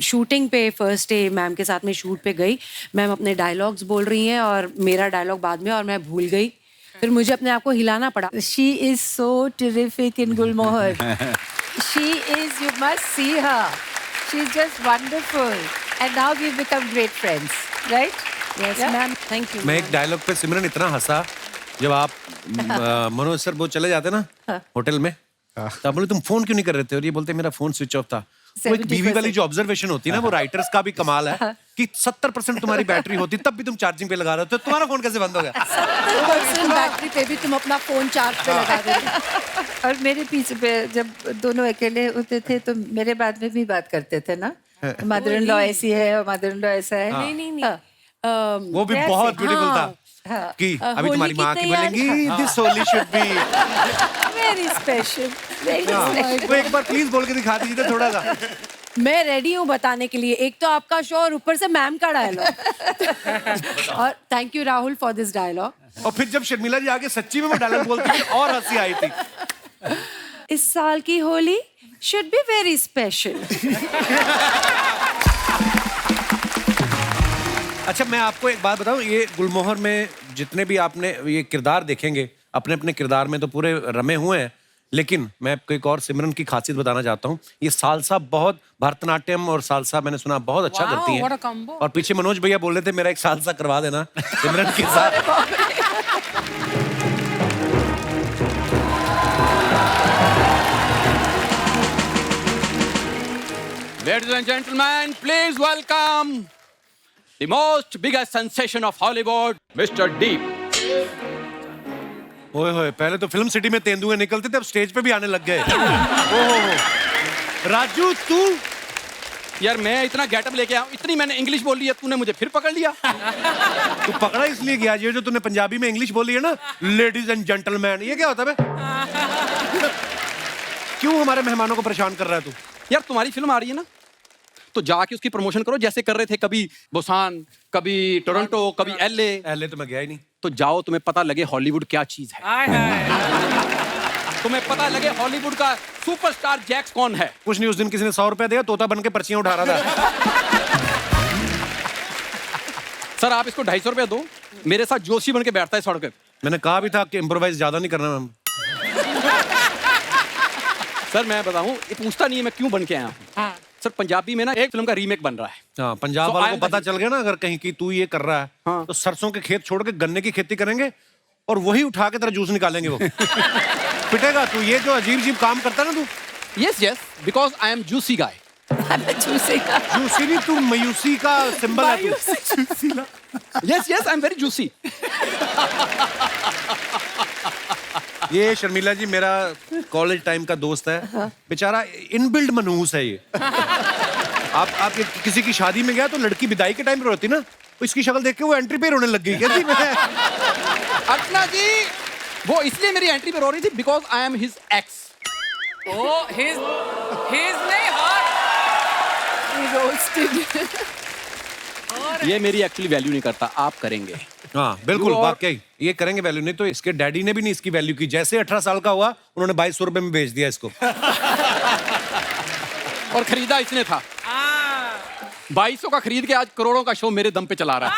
शूटिंग पे फर्स्ट डे मैम के साथ में शूट पे गई, मैम अपने डायलॉग्स बोल रही हैं और मेरा डायलॉग बाद में, और मैं भूल गई. फिर मुझे अपने आप को हिलाना पड़ा. She is so terrific in Gulmohar. She is, you must see her. She's just wonderful. And now we've become great friends, right? Yes, ma'am, thank you. मैं एक डायलॉग पे सिमरन इतना हंसा जब आप मनोज सर वो चले जाते ना होटल में, तो आप बोले तुम फोन क्यों नहीं कर रहे थे, और ये बोलते मेरा फोन स्विच ऑफ था. वो एक बीवी वाली जो ऑब्जर्वेशन होती है ना, वो राइटर्स का भी कमाल है कि 70% तुम्हारी बैटरी होती तब भी तुम चार्जिंग पे लगा रहे हो, तो तुम्हारा फोन कैसे बंद हो गया? 70% बैटरी पे भी तुम अपना फोन चार्ज पे लगा देते. और मेरे पीछे पे जब दोनों अकेले होते थे तो मेरे बाद में भी बात करते थे ना, मदर इन लॉ ऐसी है और मदर इन लॉ ऐसा है. नहीं. वो भी बहुत ब्यूटीफुल था कि अभी तुम्हारी माँ की बोलेंगी this Holi should be very special, very special. वो एक बार प्लीज बोल के दिखा दीजिए थोड़ा सा. मैं रेडी हूँ बताने के लिए. एक तो आपका शो और ऊपर से मैम का डायलॉग. और thank you Rahul for this dialogue. और फिर जब शर्मिला जी आगे सच्ची में वो डायलॉग बोलती थी और हंसी आई थी. इस साल की Holi should be very special. अच्छा, मैं आपको एक बात बताऊं, ये गुलमोहर में जितने भी आपने ये किरदार देखेंगे, अपने अपने किरदार में तो पूरे रमे हुए हैं, लेकिन मैं आपको एक और सिमरन की खासियत बताना चाहता हूँ. ये सालसा बहुत, भरतनाट्यम और सालसा मैंने सुना बहुत अच्छा करती हैं. और पीछे मनोज भैया बोल रहे थे मेरा एक सालसा करवा देना सिमरन के साथ. Ladies and gentlemen, please welcome the most biggest sensation of Hollywood, Mr. Deep. ओए होए, पहले तो फिल्म सिटी में तेंदुए निकलते थे, अब स्टेज पे भी आने लग गए. ओहो, राजू तू यार मैं इतना गेटअप लेके आया, इतनी मैंने इंग्लिश बोली है, तूने मुझे फिर पकड़ लिया। तू पकड़ा इसलिए गया, ये जो तूने पंजाबी में इंग्लिश बोली है ना, लेडीज एंड जेंटलमैन, ये क्या होता है बे? क्यों हमारे मेहमानों को परेशान कर रहा है तू? यार तुम्हारी फिल्म आ रही है ना, तो जाके उसकी प्रमोशन करो जैसे कर रहे थे, कभी बुसान, कभी टोरंटो, कभी LA तो मैं गया ही नहीं। तो जाओ, तुम्हें पता लगे हॉलीवुड क्या चीज है। तुम्हें पता लगे हॉलीवुड का सुपरस्टार जैक्स कौन है। कुछ नहीं, उस दिन किसी ने 100 रुपया दिया, तोता बन के पर्चियां उठा रहा था। सर आप इसको 250 रुपया दो, मेरे साथ जोशी बन के बैठता है सड़क पे। मैंने कहा भी था कि इम्प्रोवाइज ज्यादा नहीं करना मैम। सर मैं बताऊं, ये पूछता नहीं है मैं क्यों बन के आया हूं। सर पंजाबी में ना एक फिल्म का रीमेक बन रहा है। हाँ, पंजाब So, वालों को पता चल गया ना अगर कहीं कि तू ये कर रहा है, तो सरसों के खेत छोड़ के गन्ने की खेती करेंगे और वही उठा के तेरा जूस निकालेंगे वो। पिटेगा तू, ये जो अजीब अजीब काम करता है ना तू। Yes yes, because I am juicy guy. Juicy का जूसी नहीं, तू मयूसी का सिंबल है तू। Yes yes, I am very juicy. ये शर्मिला जी मेरा कॉलेज टाइम का दोस्त है, बेचारा इनबिल्ड मनहूस है ये। आप ये किसी की शादी में गया तो लड़की विदाई के टाइम पे रोती ना, तो इसकी शक्ल देख के वो एंट्री पे रोने लग गई। कहती मैं अर्चना जी, वो इसलिए मेरी एंट्री पे रो रही थी because I am his ex. Oh, he's नहीं hot. ये मेरी एक्चुअली वैल्यू नहीं करता, आप करेंगे। हाँ बिल्कुल, वाकई ये करेंगे वैल्यू, नहीं तो इसके डैडी ने भी नहीं इसकी वैल्यू की। जैसे 18 साल का हुआ उन्होंने 2200 रुपए में बेच दिया इसको। और खरीदा इसने था। 2200 का खरीद के आज करोड़ों का शो मेरे दम पे चला रहा है।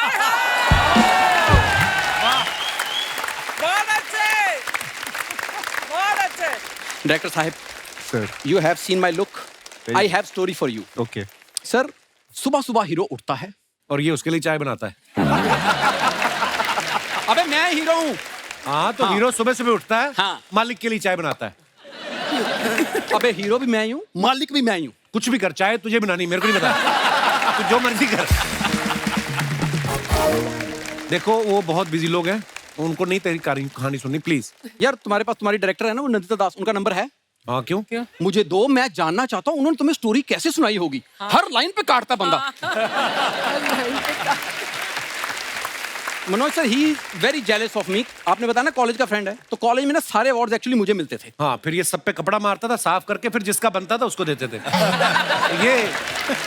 डायरेक्टर साहब, sir you have seen my look, I have story for you. Okay sir, सुबह सुबह हीरो उठता है और ये उसके लिए चाय बनाता है। अबे मैं हीरो हूँ। हाँ तो हीरो सुबह सुबह उठता है, हाँ। मालिक के लिए चाय बनाता है। अबे हीरो भी मैं ही हूँ, मालिक भी मैं ही हूँ। कुछ भी कर, चाय तुझे बनानी, मेरे को नहीं पता। तू जो मर्जी कर। देखो वो बहुत बिजी लोग हैं, उनको नहीं तेरी कहानी सुननी प्लीज। यार तुम्हारे पास तुम्हारी डायरेक्टर है ना, वो नंदिता दास, उनका नंबर है? हाँ क्यों? मुझे दो, मैं जानना चाहता हूँ उन्होंने तुम्हें स्टोरी कैसे सुनाई होगी। हर लाइन पे काटता बंदा। Manoj sir, he is very jealous of me. आपने बताया ना कॉलेज का फ्रेंड है, तो कॉलेज में ना सारे अवार्ड्स एक्चुअली मुझे मिलते थे। हाँ, फिर ये सब पे कपड़ा मारता था, साफ करके फिर जिसका बनता था उसको देते थे। ये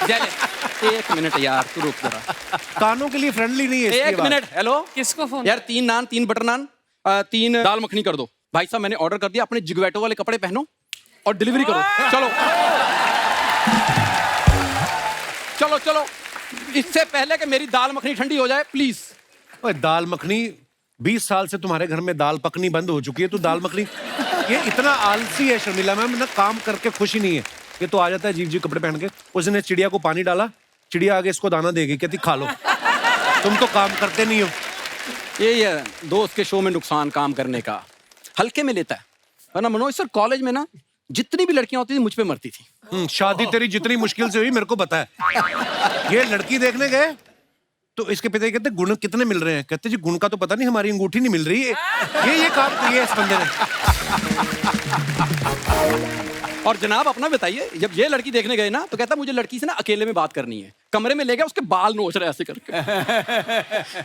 जेलस। एक मिनट यार, तू रुक जरा। कानों के लिए फ्रेंडली नहीं है। एक मिनट, हेलो। किसको फोन? यार 3 नान, 3 बटर नान, 3 दाल मखनी कर दो। भाई साहब मैंने ऑर्डर कर दिया, अपने जिगवैटो वाले कपड़े पहनो और डिलीवरी करो। चलो चलो चलो, इससे पहले कि मेरी दाल मखनी ठंडी हो जाए प्लीज। ओए दाल मखनी, 20 साल से तुम्हारे घर में दाल पकनी बंद हो चुकी है, तू दाल मखनी। ये इतना आलसी है शर्मिला मैम ना, काम करके खुश ही नहीं है। ये तो आ जाता है अजीब अजीब कपड़े पहन के। उसने चिड़िया को पानी डाला, चिड़िया आगे इसको दाना देगी, कहती खा लो। तुम तो काम करते नहीं हो। ये दोस्त के शो में नुकसान काम करने का, हल्के में लेता है। वरना मनोज सर, कॉलेज में ना जितनी भी लड़कियां होती थी मुझ पे मरती थी। शादी तेरी जितनी मुश्किल से हुई मेरे को पता है। ये लड़की देखने गए तो इसके पिता कहते गुण कितने मिल रहे हैं, कहते जी गुण का तो पता नहीं, हमारी अंगूठी नहीं मिल रही है। ये काम किया इस बंदे ने। और जनाब अपना बताइए, जब ये लड़की देखने गए ना तो कहता मुझे लड़की से ना अकेले में बात करनी है। कमरे में ले गया, उसके बाल नोच रहे ऐसे करके।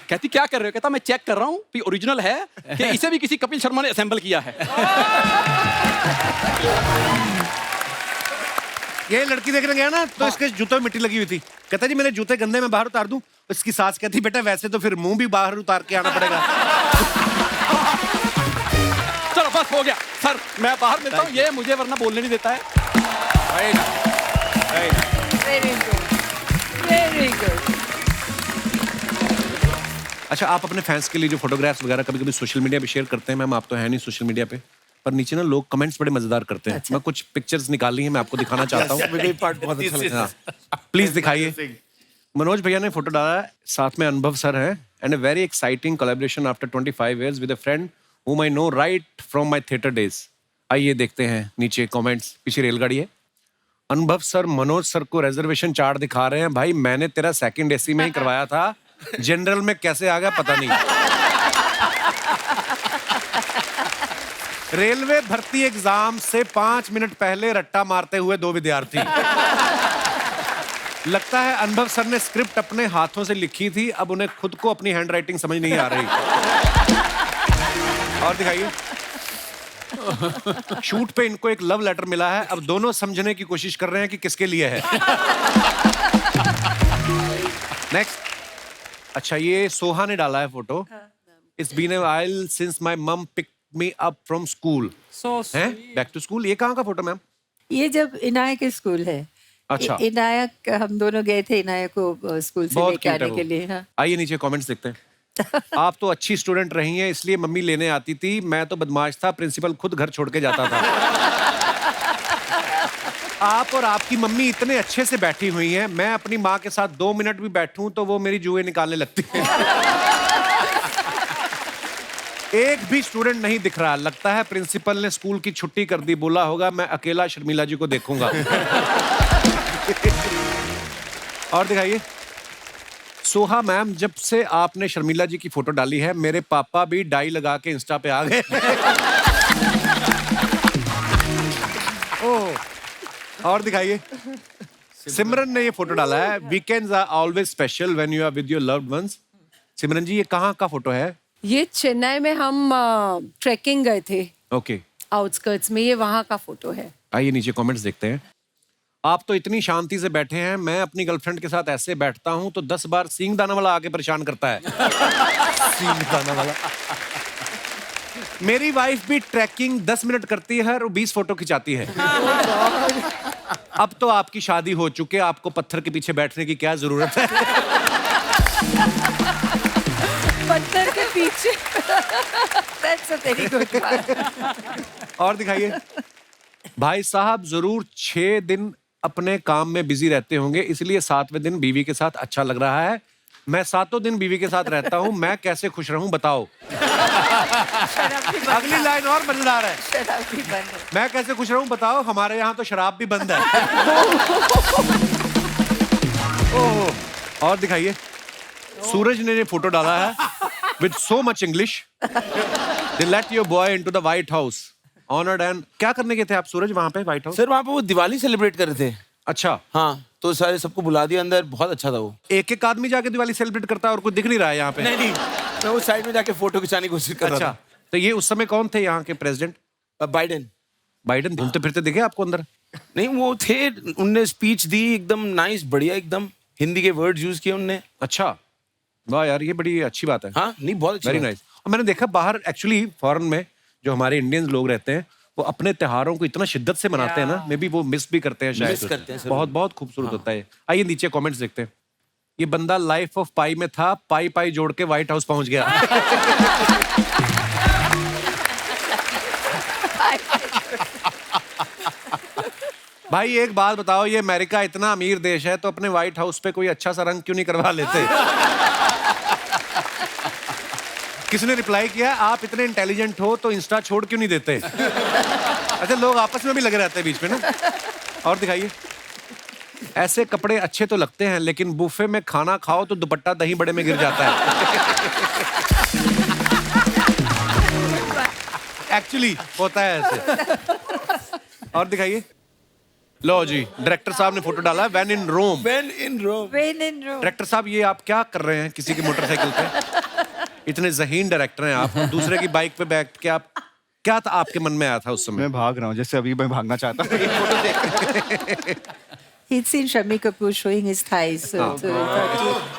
कहती क्या कर रहे हो? कहता मैं चेक कर रहा हूँ कि ओरिजिनल है कि इसे भी किसी कपिल शर्मा ने असेंबल किया है। ये लड़की देखने गया ना तो इसके जूतों में मिट्टी लगी हुई थी। कहता जी मेरे जूते गंदे में बाहर उतार दूं? इसकी सास कहती बेटा वैसे तो फिर मुंह भी बाहर उतार के आना पड़ेगा। चलो बस हो गया सर, मैं बाहर मिलता हूँ, ये मुझे वरना बोलने नहीं देता है। Very good, very good. अच्छा, आप अपने फैंस के लिए जो फोटोग्राफ्स वगैरह कभी कभी सोशल मीडिया पे शेयर करते हैं, मैम आप तो है नहीं सोशल मीडिया पे, पर नीचे ना लोग कमेंट्स बड़े मजेदार करते हैं। मैं कुछ पिक्चर्स निकाली हैं, मैं आपको दिखाना चाहता हूँ। बहुत अच्छा लगा। प्लीज दिखाइए। मनोज भैया ने फोटो डाला है, साथ में अनुभव सर है, and a very exciting collaboration after 25 years with a friend whom I know right from my theater days। आइए देखते हैं नीचे कमेंट्स। पीछे रेलगाड़ी है। अनुभव सर मनोज सर को रिजर्वेशन चार्ट दिखा रहे हैं। भाई मैंने तेरा सेकंड एसी में ही करवाया था, जनरल में कैसे आ गया पता नहीं। रेलवे भर्ती एग्जाम से 5 मिनट पहले रट्टा मारते हुए 2 विद्यार्थी। लगता है अनुभव सर ने स्क्रिप्ट अपने हाथों से लिखी थी, अब उन्हें खुद को अपनी हैंड राइटिंग समझ नहीं आ रही। और दिखाइए। शूट पे इनको एक लव लेटर मिला है, अब दोनों समझने की कोशिश कर रहे हैं कि किसके लिए है। नेक्स्ट। अच्छा, ये सोहा ने डाला है photo. It's been a while since my mum picked me up from school. हैं? Back to school. ये कहाँ का फोटो मैम? ये जब इनाया के स्कूल है। अच्छा। इनाया हम दोनों गए थे इनाया को स्कूल से लेके आने के लिए। हाँ। आइए नीचे कमेंट्स देखते हैं। आप तो अच्छी स्टूडेंट रही हैं, इसलिए मम्मी लेने आती थी। मैं तो बदमाश था, प्रिंसिपल खुद घर छोड़ के जाता था। आप और आपकी मम्मी इतने अच्छे से बैठी हुई हैं, मैं अपनी माँ के साथ 2 मिनट भी बैठूं तो वो मेरी जुए निकालने लगती है। एक भी स्टूडेंट नहीं दिख रहा, लगता है प्रिंसिपल ने स्कूल की छुट्टी कर दी, बोला होगा मैं अकेला शर्मिला जी को देखूंगा। और दिखाइए। सोहा मैम, जब से आपने शर्मिला जी की फोटो डाली है, मेरे पापा भी डाई लगा के इंस्टा पे आ गए। ओह। और दिखाइए। सिमरन ने ये फोटो डाला है। Weekends are always special when you are with your loved ones. Simran ji, ये कहाँ का फोटो है? ये चेन्नई में हम ट्रैकिंग गए थे। ओके। आउटस्कर्ट्स में, ये वहाँ का फोटो है। आइए नीचे कमेंट्स देखते हैं। आप तो इतनी शांति से बैठे हैं, मैं अपनी गर्लफ्रेंड के साथ ऐसे बैठता हूं तो 10 बार सींग दाना वाला आके परेशान करता है। सींग दाना वाला। मेरी वाइफ भी ट्रैकिंग 10 मिनट करती है और 20 फोटो खिंचाती है। अब तो आपकी शादी हो चुके, आपको पत्थर के पीछे बैठने की क्या जरूरत है? पत्थर के पीछे। That's a very good one. और दिखाइए। भाई साहब जरूर 6 दिन अपने काम में बिजी रहते होंगे, इसलिए 7वें दिन बीवी के साथ अच्छा लग रहा है। मैं 7 दिन बीवी के साथ रहता हूँ, मैं कैसे खुश रहूं बताओ। अगली लाइन और मजेदार है। शराब भी बंद है। मैं कैसे खुश रहूं बताओ, हमारे यहाँ तो शराब भी बंद है। ओह। और दिखाइए। सूरज ने ये फोटो डाला है with so much English. They let your boy into the white house honoured and. क्या करने गए थे आप सूरज वहां पे व्हाइट हाउस? सर वहाँ पे वो दिवाली सेलिब्रेट कर रहे थे। अच्छा। हाँ, तो सारे सबको बुला दिया अंदर, बहुत अच्छा था वो। एक आदमी जाके दिवाली सेलिब्रेट करता है और कोई दिख नहीं रहा है यहाँ पे? नहीं, मैं वो साइड में जाके फोटो खिंचाने की कोशिश कर रहा था। तो ये उस समय कौन थे यहाँ के प्रेसिडेंट? बाइडेन। बाइडेन घूमते फिरते दिखे आपको अंदर? नहीं, वो थे, उनने स्पीच दी एकदम नाइस, बढ़िया, एकदम हिंदी के वर्ड यूज किए उनने। अच्छा, वाह यार, ये बड़ी अच्छी बात है। हाँ, नहीं, बहुत अच्छी, वेरी नाइस। और मैंने देखा बाहर एक्चुअली फॉरेन में जो हमारे इंडियंस लोग रहते हैं, वो अपने त्योहारों को इतना शिद्दत से मनाते हैं ना, मे बी वो मिस भी करते हैं शायद। मिस करते हैं सर। बहुत बहुत खूबसूरत होता है। आइए नीचे कमेंट्स देखते हैं। ये बंदा लाइफ ऑफ पाई में था, पाई पाई जोड़ के व्हाइट हाउस पहुंच गया। भाई एक बात बताओ, ये अमेरिका इतना अमीर देश है तो अपने व्हाइट हाउस पे कोई अच्छा सा रंग क्यों नहीं करवा लेते? किसने रिप्लाई किया, आप इतने इंटेलिजेंट हो तो इंस्टा छोड़ क्यों नहीं देते? अच्छा, लोग आपस में भी लगे रहते हैं बीच में ना। और दिखाइए। ऐसे कपड़े अच्छे तो लगते हैं, लेकिन बुफे में खाना खाओ तो दुपट्टा दही बड़े में गिर जाता है। एक्चुअली होता है ऐसे। और दिखाइए। लो जी, डायरेक्टर साहब ने फोटो डाला है, when in Rome. When in Rome. Director साहब, ये आप क्या कर रहे हैं किसी की मोटरसाइकिल पे? इतने ज़हीन डायरेक्टर हैं आप, दूसरे की बाइक पे बैठ के आप, क्या था आपके मन में आया था उस समय? मैं भाग रहा हूँ, जैसे अभी मैं भागना चाहता हूँ। He'd seen Shami Kapoor showing his thighs, so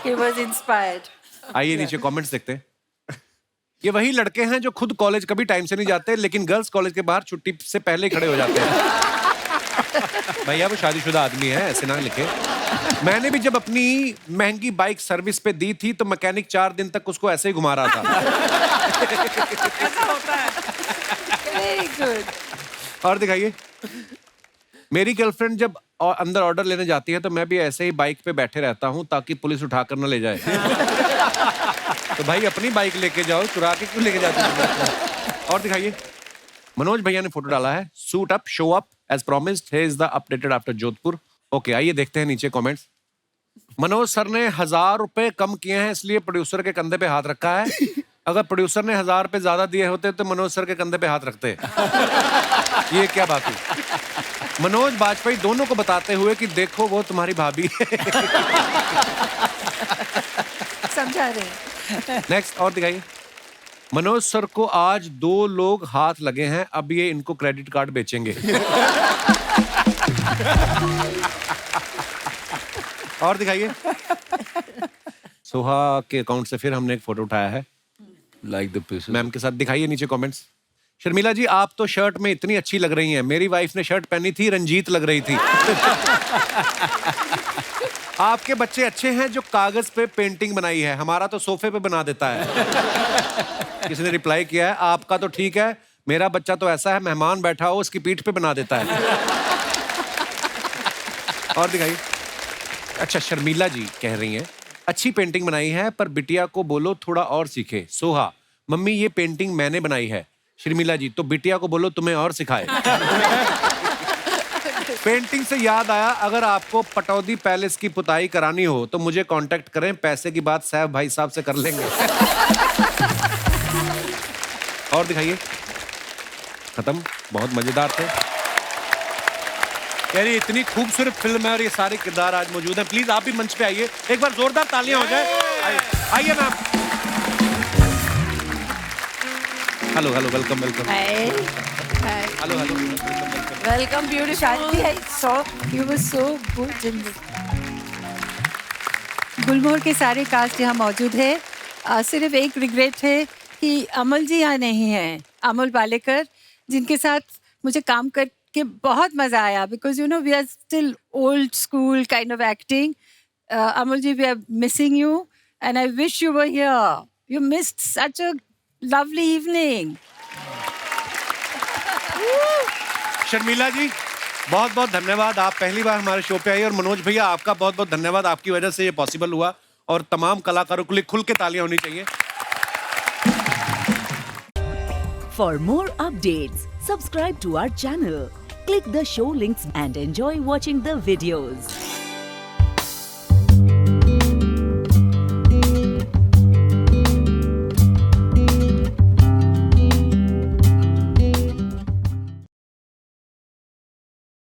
he was inspired. आइए नीचे कमेंट्स देखते हैं। ये वही लड़के हैं जो खुद कॉलेज कभी टाइम से नहीं जाते, लेकिन गर्ल्स कॉलेज के बाहर छुट्टी से पहले ही खड़े हो जाते हैं। भैया वो शादीशुदा आदमी है, ऐसे ना लिखे। मैंने भी जब अपनी महंगी बाइक सर्विस पे दी थी तो मैकेनिक 4 दिन तक उसको ऐसे ही घुमा रहा था। ऐसा होता है। Very good. और दिखाइए। मेरी गर्लफ्रेंड जब अंदर ऑर्डर लेने जाती है तो मैं भी ऐसे ही बाइक पे बैठे रहता हूँ ताकि पुलिस उठाकर न ले जाए। तो भाई अपनी बाइक लेके जाओ, चुरा के क्यों लेके जाते हो? और दिखाइए। मनोज भैया ने फोटो डाला है, suit up show up as promised, here is the updated after Jodhpur. Okay, आइए देखते हैं नीचे कमेंट्स। मनोज सर ने 1000 रुपए कम किए हैं, इसलिए प्रोड्यूसर के कंधे पे हाथ रखा है। अगर प्रोड्यूसर ने 1000 रुपए ज्यादा दिए होते तो मनोज सर के कंधे पे हाथ रखते। ये क्या बात हुई? मनोज बाजपेयी दोनों को बताते हुए कि देखो वो तुम्हारी भाभी है। समझा रहे। नेक्स्ट और दिखाइए। मनोज सर को आज 2 लोग हाथ लगे हैं, अब ये इनको क्रेडिट कार्ड बेचेंगे। और दिखाइए। सोहा के अकाउंट से फिर हमने एक फोटो उठाया है लाइक द पीस मैम के साथ। दिखाइए नीचे कमेंट्स। शर्मिला जी आप तो शर्ट में इतनी अच्छी लग रही हैं, मेरी वाइफ ने शर्ट पहनी थी रंजीत लग रही थी। आपके बच्चे अच्छे हैं जो कागज पे पेंटिंग बनाई है, हमारा तो सोफे पे बना देता है। किसी ने रिप्लाई किया है आपका तो ठीक है, मेरा बच्चा तो ऐसा है मेहमान बैठा हो उसकी पीठ पे बना देता है। और दिखाइए। अच्छा शर्मिला जी कह रही हैं अच्छी पेंटिंग बनाई है पर बिटिया को बोलो थोड़ा और सीखे। सोहा मम्मी ये पेंटिंग मैंने बनाई है। शर्मिला जी तो बिटिया को बोलो तुम्हें और सिखाए। पेंटिंग से याद आया अगर आपको पटौदी पैलेस की पुताई करानी हो तो मुझे कांटेक्ट करें, पैसे की बात सैफ भाई साहब से कर लेंगे। और दिखाइए। खत्म। बहुत मजेदार थे। यार ये इतनी खूबसूरत फिल्म है और ये सारे किरदार आज मौजूद हैं। प्लीज आप भी मंच पे आइए, एक बार जोरदार तालियां हो जाए। आइए ma'am. Hello hello welcome welcome. Hello hello welcome beauty शादी। I saw you were so good in Gulmohar के सारे कास्ट यहाँ मौजूद है। सिर्फ एक रिग्रेट है कि अमल जी यहाँ नहीं हैं, अमल पालेकर, जिनके साथ मुझे काम करके बहुत मजा आया। Because you know we are still old school kind of acting. Amal ji we are missing you and I wish you were here. You missed such a lovely evening. Sharmila ji बहुत बहुत धन्यवाद, आप पहली बार हमारे शो पे आई। और मनोज भैया आपका बहुत बहुत धन्यवाद, आपकी वजह से ये पॉसिबल हुआ। और तमाम कलाकारों के लिए खुल के तालियां होनी चाहिए। For more updates, subscribe to our channel, click the show links and enjoy watching the videos.